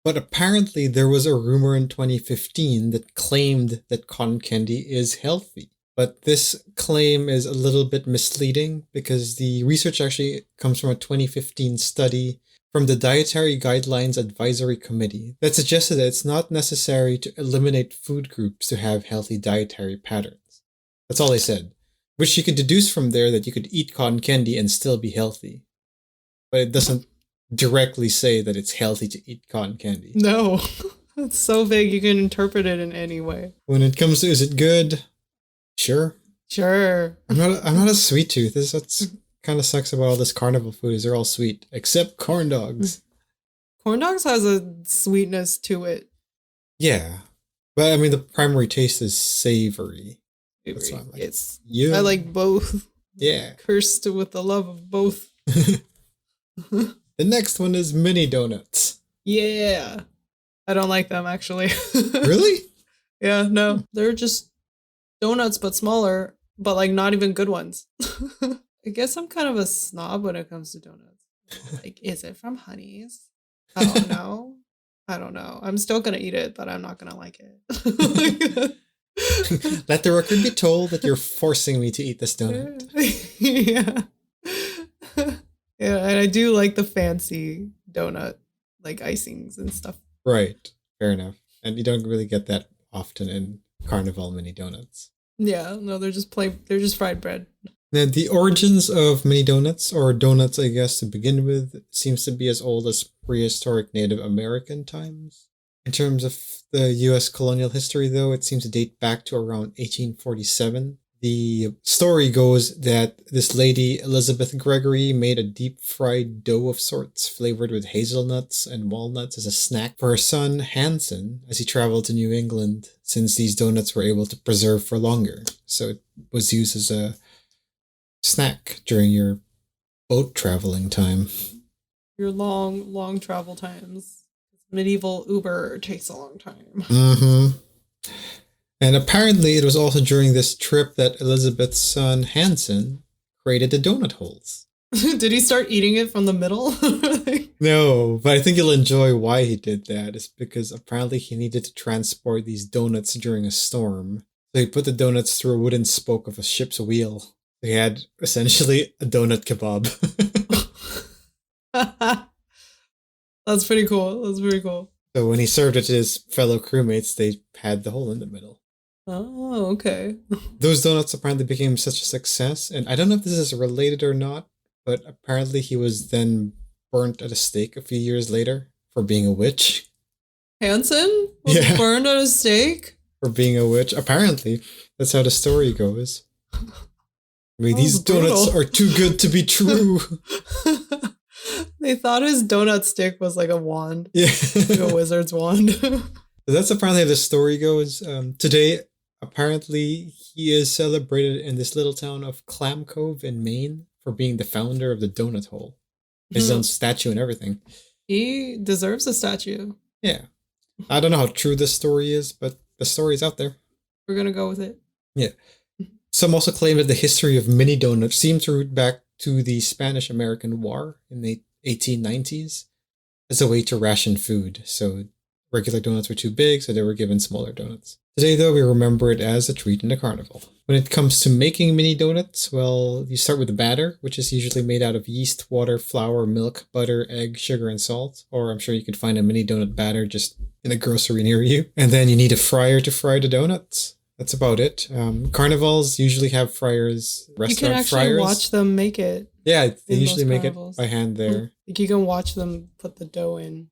But apparently there was a rumor in 2015 that claimed that cotton candy is healthy. But this claim is a little bit misleading because the research actually comes from a 2015 study from the Dietary Guidelines Advisory Committee that suggested that it's not necessary to eliminate food groups to have healthy dietary patterns. That's all they said. Which you could deduce from there that you could eat cotton candy and still be healthy. But it doesn't directly say that it's healthy to eat cotton candy. No. It's so vague you can interpret it in any way. When it comes to is it good? Sure. Sure. I'm not a sweet tooth. That's kind of sucks about all this carnival food is they're all sweet. Except corn dogs. Corn dogs has a sweetness to it. Yeah. But I mean the primary taste is savory. That's why I'm like, I like both. Yeah. Cursed with the love of both. The next one is mini donuts. Yeah. I don't like them, actually. Really? Yeah, no. They're just donuts, but smaller, but like not even good ones. I guess I'm kind of a snob when it comes to donuts. Like, is it from Honey's? I don't know. I don't know. I'm still going to eat it, but I'm not going to like it. Let the record be told that you're forcing me to eat this donut. Yeah. Yeah, and I do like the fancy donut, like icings and stuff. Right. Fair enough. And you don't really get that often in Carnival mini donuts. Yeah, no, they're just fried bread. Now, the origins of mini donuts, or donuts, I guess, to begin with, seems to be as old as prehistoric Native American times. In terms of the U.S. colonial history, though, it seems to date back to around 1847. The story goes that this lady, Elizabeth Gregory, made a deep-fried dough of sorts flavored with hazelnuts and walnuts as a snack for her son, Hanson, as he traveled to New England, since these donuts were able to preserve for longer. So it was used as a snack during your boat traveling time. Your long travel times. Medieval Uber takes a long time. Mm-hmm. And apparently it was also during this trip that Elizabeth's son, Hanson, created the donut holes. Did he start eating it from the middle? No, but I think you'll enjoy why he did that. It's because apparently he needed to transport these donuts during a storm. So he put the donuts through a wooden spoke of a ship's wheel. He had essentially a donut kebab. That's pretty cool. So when he served it to his fellow crewmates, they had the hole in the middle. Oh, okay. Those donuts apparently became such a success, and I don't know if this is related or not, but apparently he was then burnt at a stake a few years later for being a witch. Hanson was burned at a stake? For being a witch. Apparently. That's how the story goes. I mean, these donuts are too good to be true. They thought his donut stick was like a wand. Yeah. Like a wizard's wand. That's apparently how the story goes. Today, apparently, he is celebrated in this little town of Clam Cove in Maine for being the founder of the donut hole. His own statue and everything. He deserves a statue. Yeah. I don't know how true this story is, but the story's out there. We're going to go with it. Yeah. Some also claim that the history of mini donuts seems to root back to the Spanish-American War in the 1890s as a way to ration food. So regular donuts were too big, so they were given smaller donuts. Today, though, we remember it as a treat in a carnival. When it comes to making mini donuts, well, you start with the batter, which is usually made out of yeast, water, flour, milk, butter, egg, sugar, and salt. Or I'm sure you could find a mini donut batter just in a grocery near you. And then you need a fryer to fry the donuts. That's about it. Carnivals usually have fryers, restaurant fryers. You can actually watch them make it. Yeah, they usually make it by hand there. Like you can watch them put the dough in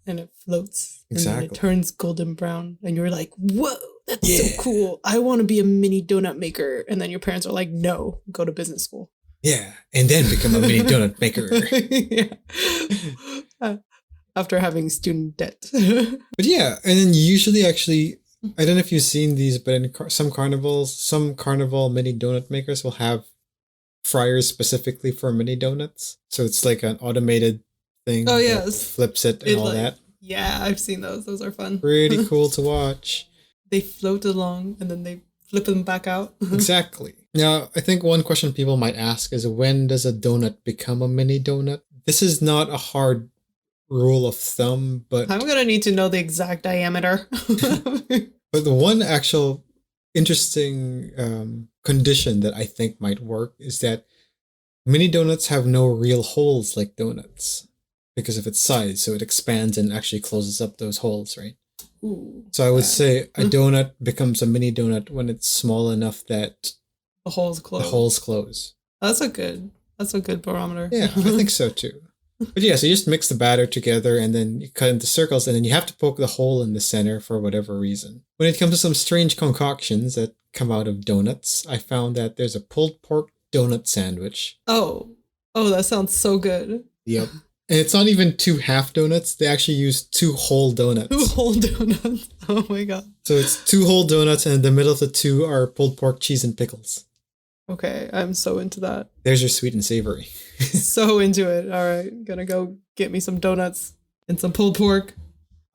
and it floats. Exactly. And it turns golden brown and you're like, whoa, that's so cool. I want to be a mini donut maker. And then your parents are like, no, go to business school. Yeah, and then become a mini donut maker. Yeah. After having student debt. But yeah, and then usually actually, I don't know if you've seen these, but in some carnivals, some carnival mini donut makers will have fryers specifically for mini donuts. So it's like an automated thing. Oh, yes. Flips it and all that. Yeah, I've seen those. Those are fun. Pretty cool to watch. They float along and then they flip them back out. Exactly. Now, I think one question people might ask is when does a donut become a mini donut? This is not a hard rule of thumb, but I'm going to need to know the exact diameter. But the one actual interesting condition that I think might work is that mini donuts have no real holes like donuts because of its size. So it expands and actually closes up those holes, right? Ooh. So I would say a donut becomes a mini donut when it's small enough that the holes close. the holes close. That's a good barometer. Yeah, I think so too. But yeah, so you just mix the batter together and then you cut into circles and then you have to poke the hole in the center for whatever reason. When it comes to some strange concoctions that come out of donuts, I found that there's a pulled pork donut sandwich. Oh, that sounds so good. Yep. And it's not even 2 half donuts. They actually use 2 whole donuts. 2 whole donuts. Oh my god. So it's 2 whole donuts and in the middle of the 2 are pulled pork, cheese, and pickles. Okay, I'm so into that. There's your sweet and savory. So into it. All right, gonna go get me some donuts and some pulled pork.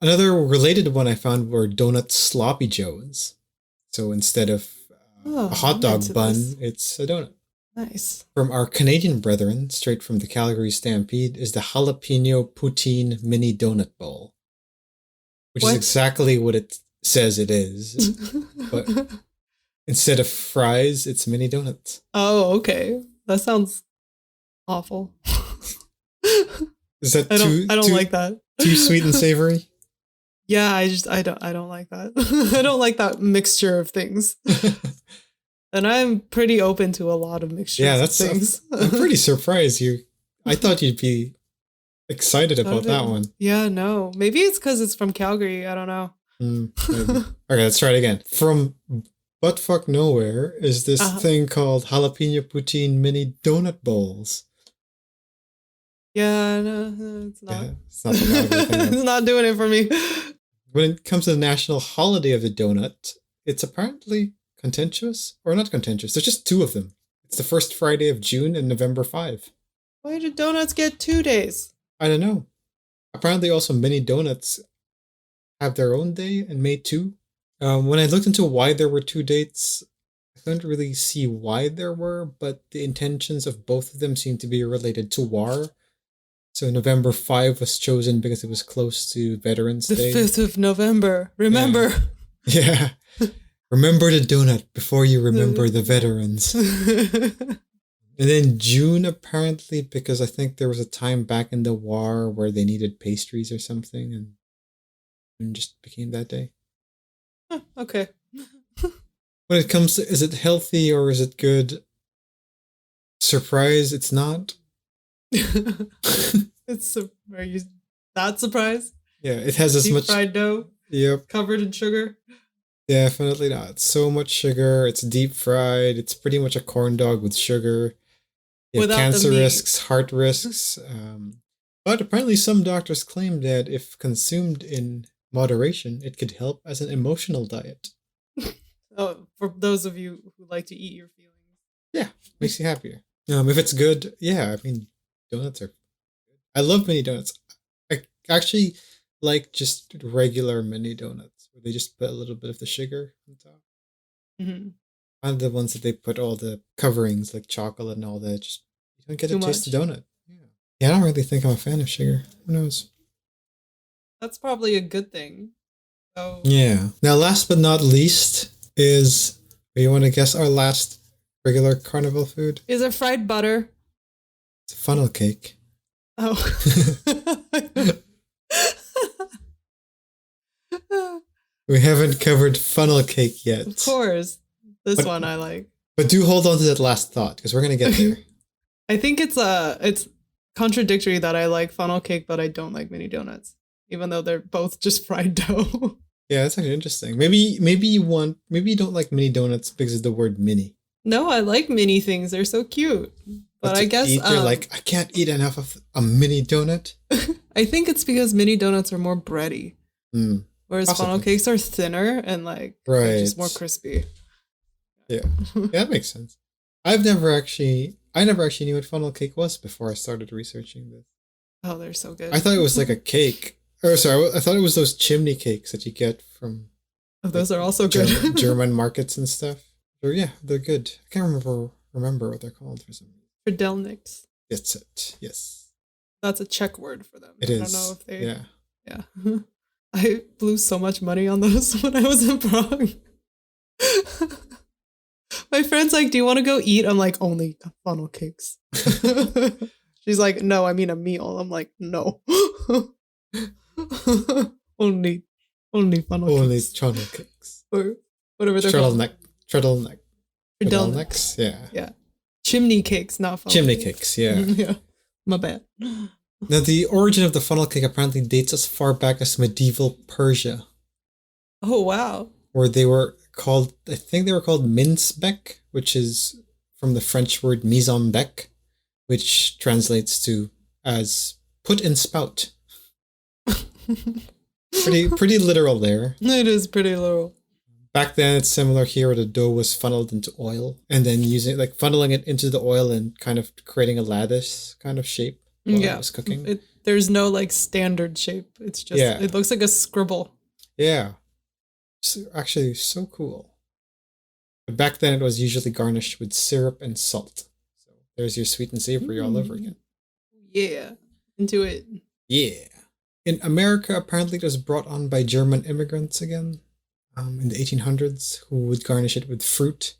Another related one I found were donut sloppy joes. So instead of a hot dog bun, it's a donut. Nice. From our Canadian brethren, straight from the Calgary Stampede, is the jalapeno poutine mini donut bowl. Which is exactly what it says it is. But instead of fries, it's mini donuts. Oh, okay. That sounds awful. Is that I don't like that. Too sweet and savory? Yeah, I don't like that. I don't like that mixture of things. And I'm pretty open to a lot of mixtures of things. I'm pretty surprised I thought you'd be excited about that one. Yeah, no. Maybe it's because it's from Calgary. I don't know. Okay, let's try it again. From buttfuck nowhere is this thing called jalapeno poutine mini donut bowls. Yeah, no, it's not. Yeah, it's not the thing. It's not doing it for me. When it comes to the national holiday of the donut, it's apparently contentious, or not contentious. There's just 2 of them. It's the first Friday of June and November 5. Why did donuts get 2 days? I don't know. Apparently also mini donuts have their own day and May 2. When I looked into why there were 2 dates, I couldn't really see why there were, but the intentions of both of them seem to be related to war. So November 5 was chosen because it was close to Veterans Day. The 5th of November. Remember. Yeah. Remember the donut before you remember the veterans. And then June, apparently, because I think there was a time back in the war where they needed pastries or something, and June just became that day. Okay. When it comes to, is it healthy or is it good? Surprise, it's not. Are you not surprised? Yeah, it has as much fried dough. Yep. Covered in sugar. Definitely not. So much sugar. It's deep fried. It's pretty much a corn dog with sugar. You have cancer risks, heart risks. But apparently some doctors claim that if consumed in moderation, it could help as an emotional diet. Oh, for those of you who like to eat your feelings. Yeah, makes you happier. If it's good, yeah, I mean, donuts are good. I love mini donuts. I actually like just regular mini donuts where they just put a little bit of the sugar on top. Mm-hmm. One of the ones that they put all the coverings like chocolate and all that. Just you don't get to taste the donut. Yeah, I don't really think I'm a fan of sugar. Who knows? That's probably a good thing. So yeah. Now, last but not least is, you want to guess our last regular carnival food? Is it fried butter? It's a funnel cake. Oh. We haven't covered funnel cake yet. Of course. This one I like. But do hold on to that last thought, because we're going to get there. I think it's contradictory that I like funnel cake, but I don't like mini donuts, even though they're both just fried dough. Yeah, that's actually interesting. Maybe you don't like mini donuts because of the word mini. No, I like mini things. They're so cute. But I guess you're like, I can't eat enough of a mini donut. I think it's because mini donuts are more bready. Whereas funnel cakes are thinner and just more crispy. Yeah. Yeah, that makes sense. I never actually knew what funnel cake was before I started researching this. Oh, they're so good. I thought it was like a cake. I thought it was those chimney cakes that you get from those are also good. German markets and stuff. Yeah, they're good. I can't remember what they're called for some reason. Fridelniks. That's it. Yes. That's a Czech word for them. It is. I don't know if they. Yeah. I blew so much money on those when I was in Prague. My friend's like, "Do you want to go eat?" I'm like, "Only funnel cakes." She's like, "No, I mean a meal." I'm like, "No." Only Only funnel Only cakes. funnel cakes. Or whatever they're called. Treadlenecks, yeah. Yeah. Chimney cakes, not funnel Chimney cakes. cakes, yeah. Yeah. My bad. Now, the origin of the funnel cake apparently dates as far back as medieval Persia, Oh, wow. where they were called, I think they were called mincebec, which is from the French word mise en bec, which translates to as put in spout. Pretty literal there. It is pretty little. Back then, it's similar here, where the dough was funneled into oil, and then funneling it into the oil and kind of creating a lattice kind of shape while it was cooking. There's no like standard shape. It's just, it looks like a scribble. Yeah. Actually, so cool. But back then, it was usually garnished with syrup and salt. So there's your sweet and savory all over again. Yeah. Into it. Yeah. In America, apparently it was brought on by German immigrants again. In the 1800s, who would garnish it with fruit.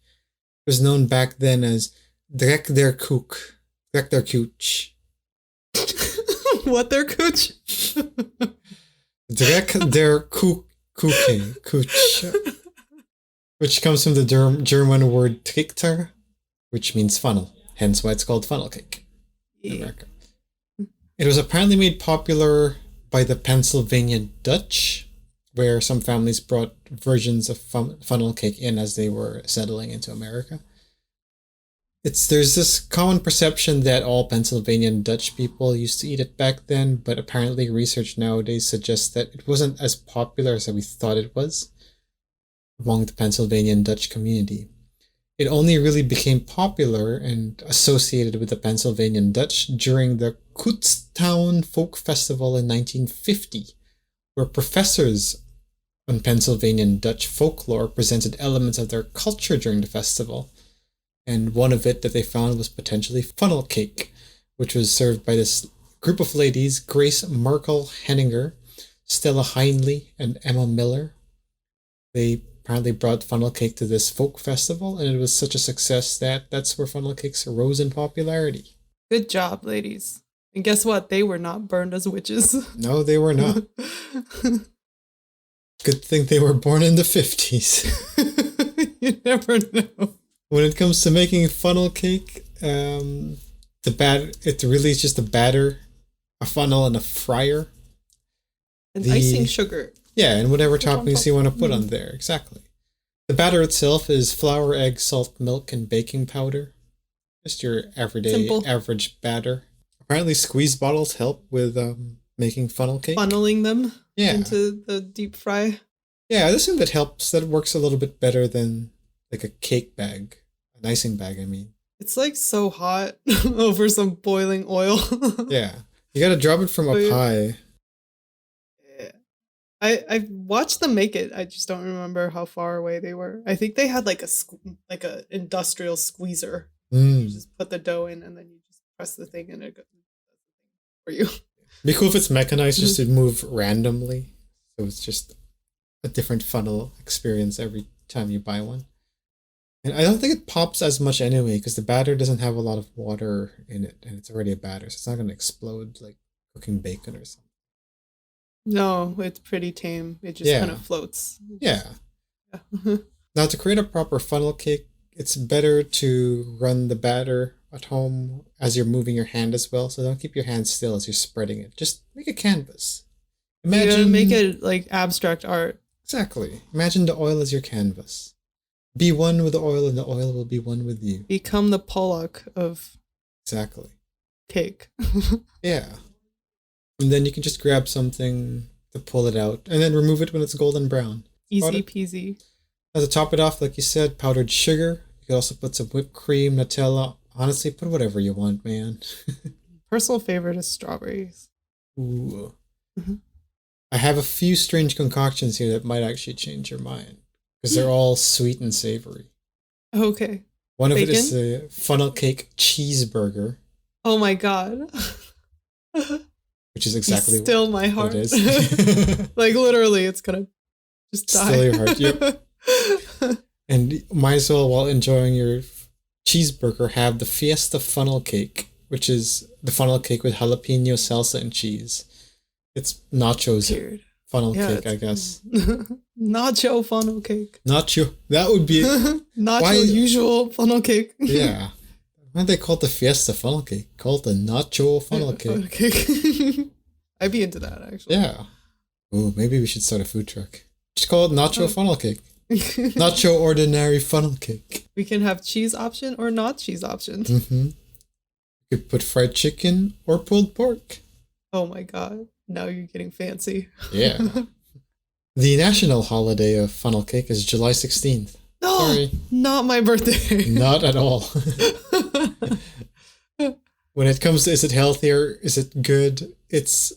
It was known back then as Drek der Koek. Drek der Kooch. What their cooch? Drek der Kooch. Which comes from the German word Trichter, which means funnel. Hence why it's called funnel cake in America. It was apparently made popular by the Pennsylvania Dutch, where some families brought versions of funnel cake in as they were settling into America. There's this common perception that all Pennsylvanian Dutch people used to eat it back then, but apparently research nowadays suggests that it wasn't as popular as we thought it was among the Pennsylvanian Dutch community. It only really became popular and associated with the Pennsylvanian Dutch during the Kutztown Folk Festival in 1950, where professors on Pennsylvanian Dutch folklore presented elements of their culture during the festival. And one of it that they found was potentially funnel cake, which was served by this group of ladies, Grace Markle Henninger, Stella Heinley, and Emma Miller. They apparently brought funnel cake to this folk festival, and it was such a success that that's where funnel cakes rose in popularity. Good job, ladies. And guess what? They were not burned as witches. No, they were not. Good thing they were born in the 50s. You never know. When it comes to making funnel cake, it really is just a batter, a funnel, and a fryer. And icing sugar. Yeah, and whatever toppings you want to put on there. Exactly. The batter itself is flour, egg, salt, milk, and baking powder. Just your everyday, average batter. Apparently squeeze bottles help with making funnel cake. Funneling them into the deep fry. Yeah, I assume that helps. That works a little bit better than like a cake bag. An icing bag, I mean. It's like so hot over some boiling oil. Yeah. You gotta drop it from up high. Yeah. I watched them make it. I just don't remember how far away they were. I think they had like a industrial squeezer. You just put the dough in and then you just press the thing and it goes for you. Be cool if it's mechanized just to move randomly. So it's just a different funnel experience every time you buy one. And I don't think it pops as much anyway, because the batter doesn't have a lot of water in it, and it's already a batter, so it's not going to explode like cooking bacon or something. No, it's pretty tame. It just kind of floats. Yeah. Now, to create a proper funnel cake, it's better to run the batter at home as you're moving your hand as well, so don't keep your hand still as you're spreading it. Just make a canvas. Imagine make it like abstract art. Exactly. Imagine the oil as your canvas. Be one with the oil, and the oil will be one with you. Become the Pollock of cake. Yeah. And then you can just grab something to pull it out, and then remove it when it's golden brown. Easy peasy. Now, to top it off, like you said, powdered sugar. You can also put some whipped cream, Nutella. Honestly, put whatever you want, man. Personal favorite is strawberries. Ooh. I have a few strange concoctions here that might actually change your mind. Because they're all sweet and savory. Okay. One of it is a funnel cake cheeseburger. Oh my god. Which is exactly still my heart. What it is. Like literally, it's gonna just die. Still your heart, yep. And might as well, while enjoying your cheeseburger, have the Fiesta funnel cake, which is the funnel cake with jalapeno salsa and cheese. It's nachos funnel cake, I guess. Nacho funnel cake. Nacho. That would be... Nacho usual funnel cake. Yeah. Why don't they call it the Fiesta funnel cake? Call it the Nacho funnel cake. I'd be into that, actually. Yeah. Ooh, maybe we should start a food truck. Just call it Nacho funnel cake. Nacho ordinary funnel cake. We can have cheese option or not cheese option. Mm-hmm. You could put fried chicken or pulled pork. Oh my god. Now you're getting fancy. Yeah. The national holiday of funnel cake is July 16th. Sorry. Not my birthday. Not at all. When it comes to is it healthier, is it good, it's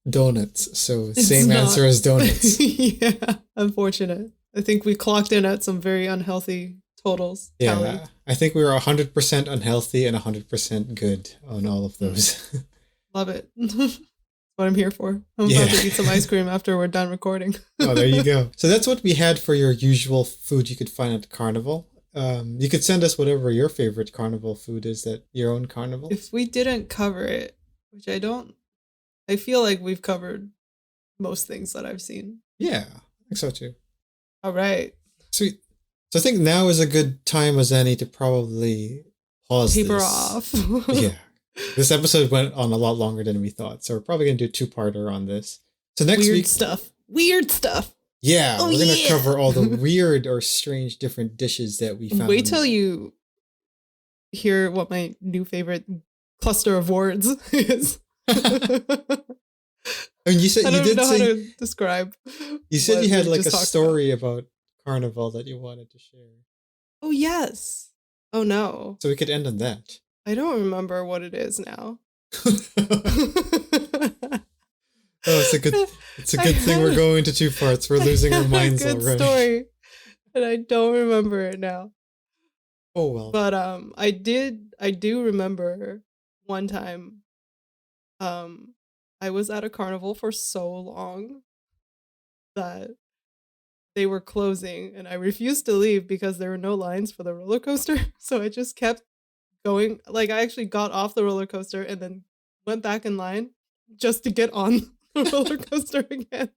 donuts. So same answer as donuts. Yeah, unfortunate. I think we clocked in at some very unhealthy totals. Yeah, Tally. I think we were 100% unhealthy and 100% good on all of those. Love it. That's what I'm here for. I'm about to eat some ice cream after we're done recording. Oh, there you go. So that's what we had for your usual food you could find at Carnival. You could send us whatever your favorite Carnival food is at your own Carnival. If we didn't cover it, which I feel like we've covered most things that I've seen. Yeah, I think so too. All right. Sweet. So I think now is a good time as any to probably pause Taper this. off. Yeah. This episode went on a lot longer than we thought, so we're probably going to do a 2-parter on this. So next week... Weird stuff. Yeah, we're going to cover all the weird or strange different dishes that we found. Wait till you hear what my new favorite cluster of words is. And you said I you don't did know say, how to describe. You said you had like a story about Carnival that you wanted to share. Oh yes. Oh no. So we could end on that. I don't remember what it is now. Oh, it's a good thing we're going to 2 parts. We're losing our minds already. Good story, and I don't remember it now. Oh well. But I do remember one time. I was at a carnival for so long that they were closing, and I refused to leave because there were no lines for the roller coaster. So I just kept going. Like, I actually got off the roller coaster and then went back in line just to get on the roller coaster again.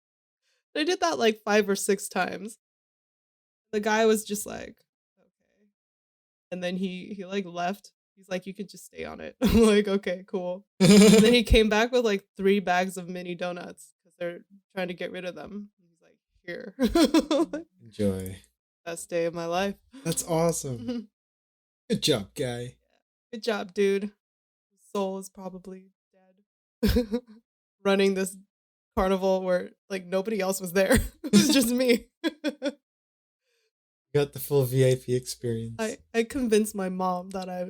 I did that like 5 or 6 times. The guy was just like, okay. And then he like left. He's like, you can just stay on it. I'm like, okay, cool. And then he came back with like 3 bags of mini donuts because they're trying to get rid of them. He's like, here. Enjoy. Best day of my life. That's awesome. Good job, guy. Good job, dude. His soul is probably dead. Running this carnival where like nobody else was there. It was just me. Got the full VIP experience. I convinced my mom that I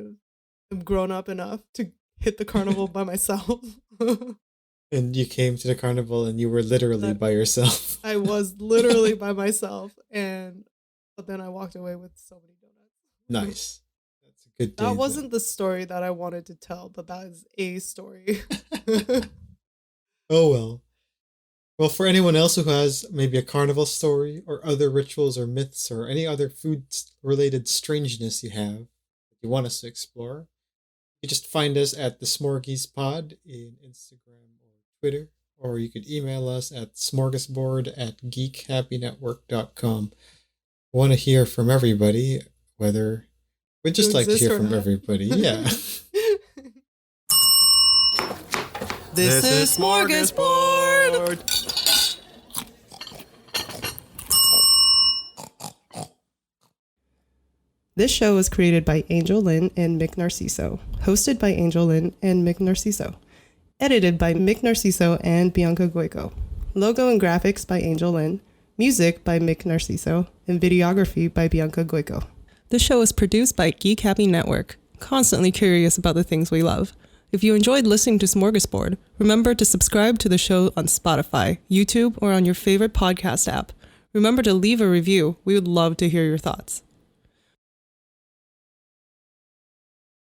am grown up enough to hit the carnival by myself. And you came to the carnival and you were literally by yourself. I was literally by myself, but then I walked away with so many donuts. Nice. That's a good day. That wasn't the story that I wanted to tell, but that is a story. Oh well. Well, for anyone else who has maybe a carnival story or other rituals or myths or any other food-related strangeness you have that you want us to explore, you just find us at the Smorgiespod in Instagram or Twitter, or you could email us at smorgasbord@geekhappynetwork.com. Want to hear from everybody, whether we'd just like to hear from everybody. Yeah. This is Smorgasbord! This show was created by Angel Lynn and Mick Narciso, hosted by Angel Lynn and Mick Narciso, edited by Mick Narciso and Bianca Goico, logo and graphics by Angel Lynn, music by Mick Narciso, and videography by Bianca Goico. The show is produced by Geek Happy Network, constantly curious about the things we love. If you enjoyed listening to Smorgasbord, remember to subscribe to the show on Spotify, YouTube, or on your favorite podcast app. Remember to leave a review. We would love to hear your thoughts.